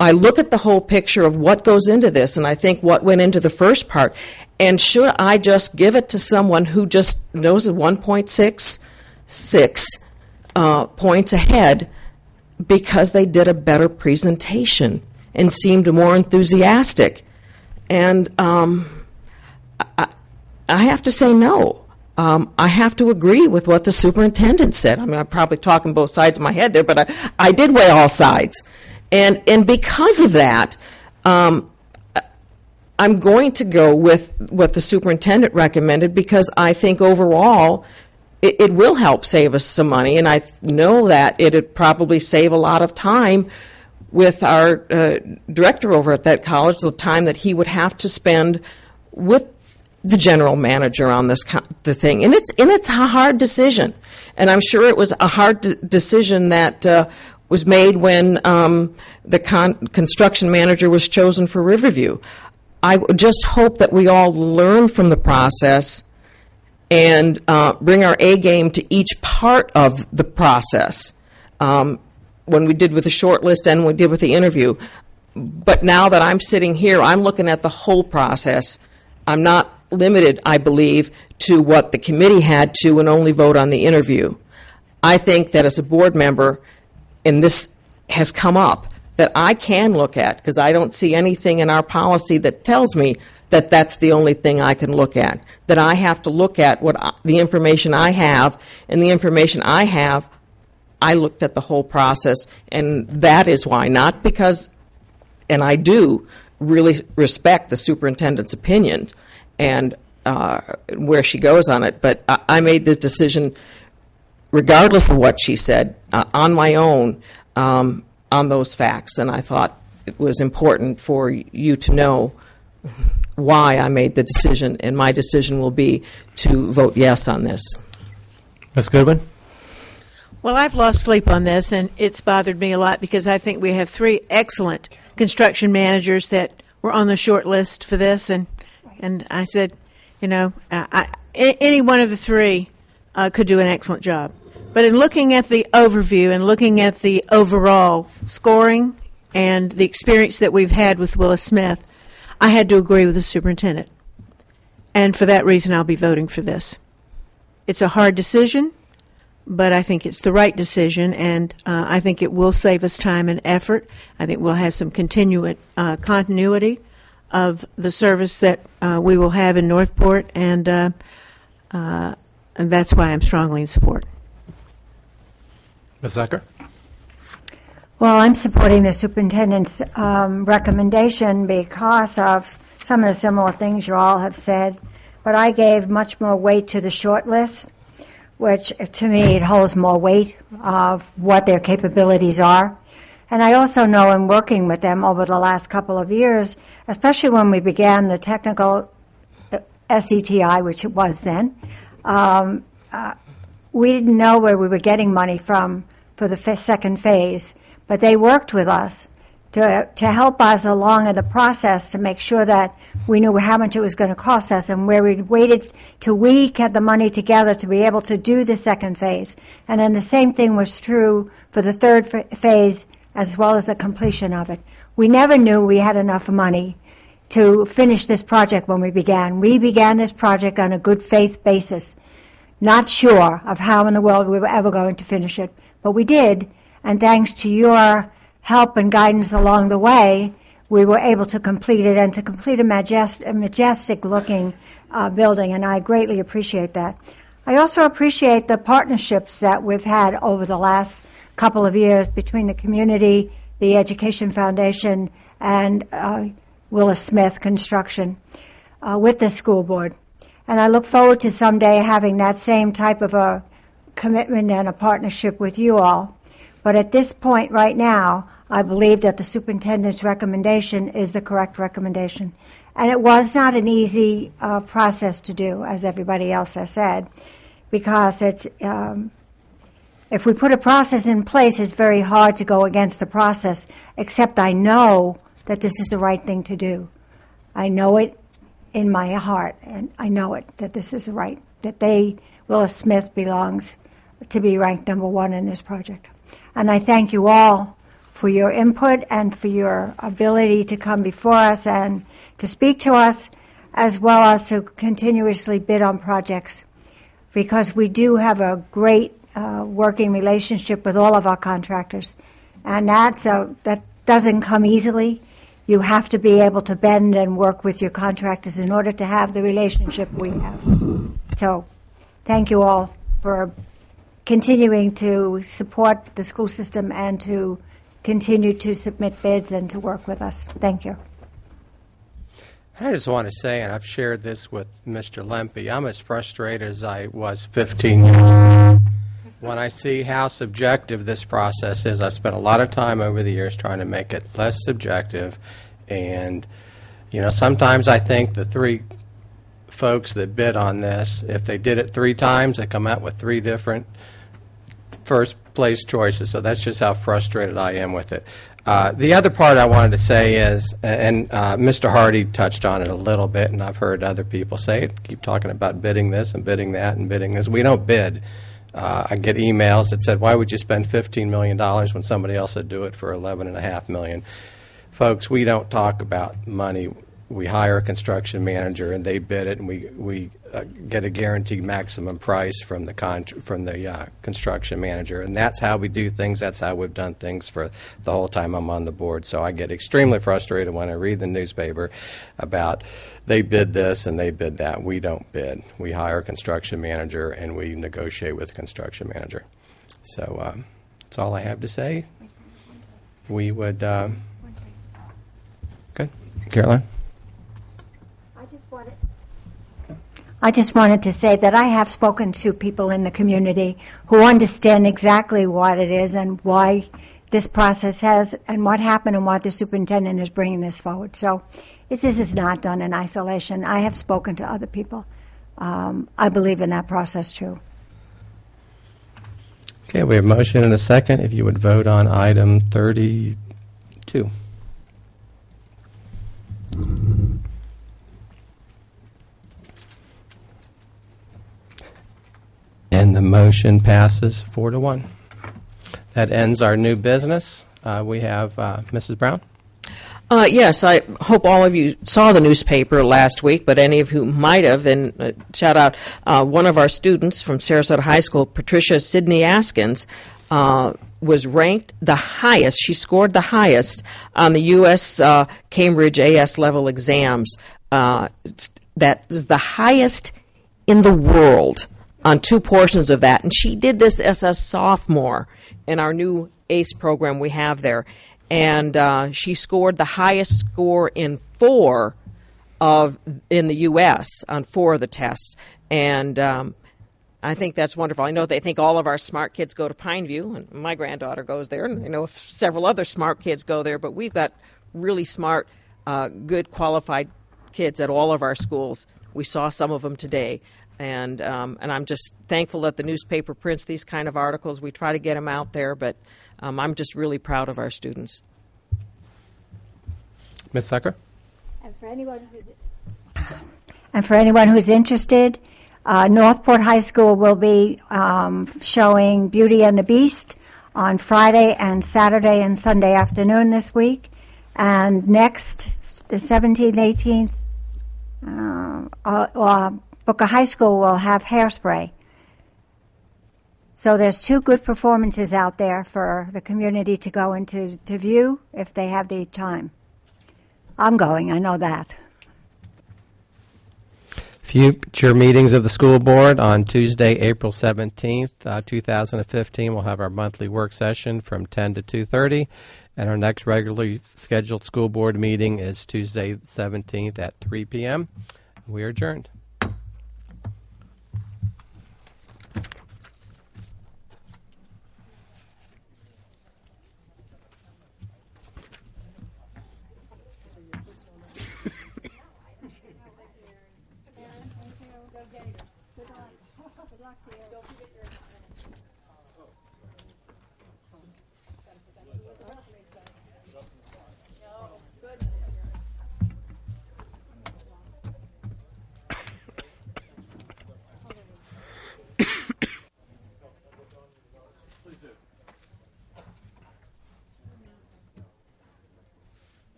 I look at the whole picture of what goes into this, and I think what went into the first part, and should I just give it to someone who just knows the 1.66 points ahead because they did a better presentation and seemed more enthusiastic? And I have to say no. I have to agree with what the superintendent said. I mean, I'm probably talking both sides of my head there, but I did weigh all sides. And because of that, I'm going to go with what the superintendent recommended because I think overall it will help save us some money, and I know that it would probably save a lot of time with our director over at that college, the time that he would have to spend with the general manager on the thing. And it's a hard decision, and I'm sure it was a hard decision that was made when the construction manager was chosen for Riverview. I just hope that we all learn from the process and bring our A game to each part of the process, when we did with the short list and we did with the interview. But now that I'm sitting here, I'm looking at the whole process. I'm not limited, I believe, to what the committee had to and only vote on the interview. I think that as a board member, and this has come up, that I can look at, because I don't see anything in our policy that tells me that that's the only thing I can look at, that I have to look at the information I have, and the information I have, I looked at the whole process, and that is why, not because, and I do really respect the superintendent's opinion and where she goes on it, but I made the decision, regardless of what she said, on my own, on those facts, and I thought it was important for you to know why I made the decision, and my decision will be to vote yes on this. Ms. Goodwin? Well, I've lost sleep on this, and it's bothered me a lot because I think we have 3 excellent construction managers that were on the short list for this, and I said, any one of the 3 could do an excellent job. But in looking at the overview and looking at the overall scoring and the experience that we've had with Willis Smith, I had to agree with the superintendent. And for that reason, I'll be voting for this. It's a hard decision, but I think it's the right decision, and I think it will save us time and effort. I think we'll have some continuity of the service that we will have in Northport, and that's why I'm strongly in support. Ms. Zucker? Well, I'm supporting the superintendent's recommendation because of some of the similar things you all have said, but I gave much more weight to the short list, which to me it holds more weight of what their capabilities are. And I also know in working with them over the last couple of years, especially when we began the technical SETI, which it was then, we didn't know where we were getting money from for the second phase, but they worked with us to help us along in the process to make sure that we knew how much it was going to cost us, and where we waited till we had the money together to be able to do the second phase. And then the same thing was true for the third phase as well as the completion of it. We never knew we had enough money to finish this project when we began. We began this project on a good faith basis, not sure of how in the world we were ever going to finish it, but we did, and thanks to your help and guidance along the way, we were able to complete it and to complete a majestic-looking building, and I greatly appreciate that. I also appreciate the partnerships that we've had over the last couple of years between the community, the Education Foundation, and Willis Smith Construction with the school board. And I look forward to someday having that same type of a commitment and a partnership with you all. But at this point right now, I believe that the superintendent's recommendation is the correct recommendation. And it was not an easy process to do, as everybody else has said, because it's if we put a process in place, it's very hard to go against the process, except I know that this is the right thing to do. I know it in my heart, and I know it, that this is right, that Willis Smith belongs to be ranked number one in this project. And I thank you all for your input and for your ability to come before us and to speak to us, as well as to continuously bid on projects, because we do have a great working relationship with all of our contractors. And that doesn't come easily. You have to be able to bend and work with your contractors in order to have the relationship we have. So thank you all for continuing to support the school system and to continue to submit bids and to work with us. Thank you. I just want to say, and I've shared this with Mr. Lempe, I'm as frustrated as I was 15 years ago. When I see how subjective this process is, I spent a lot of time over the years trying to make it less subjective. And, sometimes I think the three folks that bid on this, if they did it 3 times, they come out with 3 different first place choices. So that's just how frustrated I am with it. The other part I wanted to say is, and Mr. Hardy touched on it a little bit, and I've heard other people say it, keep talking about bidding this and bidding that and bidding this. We don't bid. I get emails that said, why would you spend $15 million when somebody else would do it for $11.5 million? Folks, we don't talk about money. We hire a construction manager, and they bid it, and we get a guaranteed maximum price from the construction manager. And that's how we do things. That's how we've done things for the whole time I'm on the board. So I get extremely frustrated when I read the newspaper about they bid this and they bid that. We don't bid. We hire a construction manager, and we negotiate with the construction manager. So that's all I have to say. We would... Good. Caroline? I just wanted to say that I have spoken to people in the community who understand exactly what it is and why this process has, and what happened, and why the superintendent is bringing this forward. So this is not done in isolation. I have spoken to other people. I believe in that process, too. Okay, we have a motion and a second. If you would vote on item 32. And the motion passes 4-1. That ends our new business. We have Mrs. Brown. Yes, I hope all of you saw the newspaper last week, but any of you might have, and shout out one of our students from Sarasota High School, Patricia Sidney Askins, was ranked the highest. She scored the highest on the U.S. Cambridge AS level exams. That is the highest in the world on 2 portions of that, and she did this as a sophomore in our new ACE program we have there. And she scored the highest score in 4 in the U.S. on 4 of the tests. And I think that's wonderful. I know they think all of our smart kids go to Pineview, and my granddaughter goes there, and I know several other smart kids go there, but we've got really smart, good, qualified kids at all of our schools. We saw some of them today. And I'm just thankful that the newspaper prints these kind of articles. We try to get them out there, but I'm just really proud of our students. Ms. Sucker? And for anyone who's interested, Northport High School will be showing Beauty and the Beast on Friday and Saturday and Sunday afternoon this week. And next, the 17th, 18th, Booker High School will have Hairspray. So there's 2 good performances out there for the community to go into to view if they have the time. I'm going, I know that. Future meetings of the school board on Tuesday, April 17th, 2015. We'll have our monthly work session from 10 to 2:30, and our next regularly scheduled school board meeting is Tuesday, 17th at 3 p.m. We are adjourned.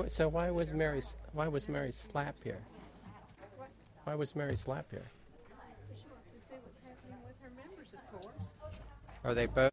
So why was Mary Slap here? Why was Mary Slap here? She wants to see what's happening with her members, of course. Are they both?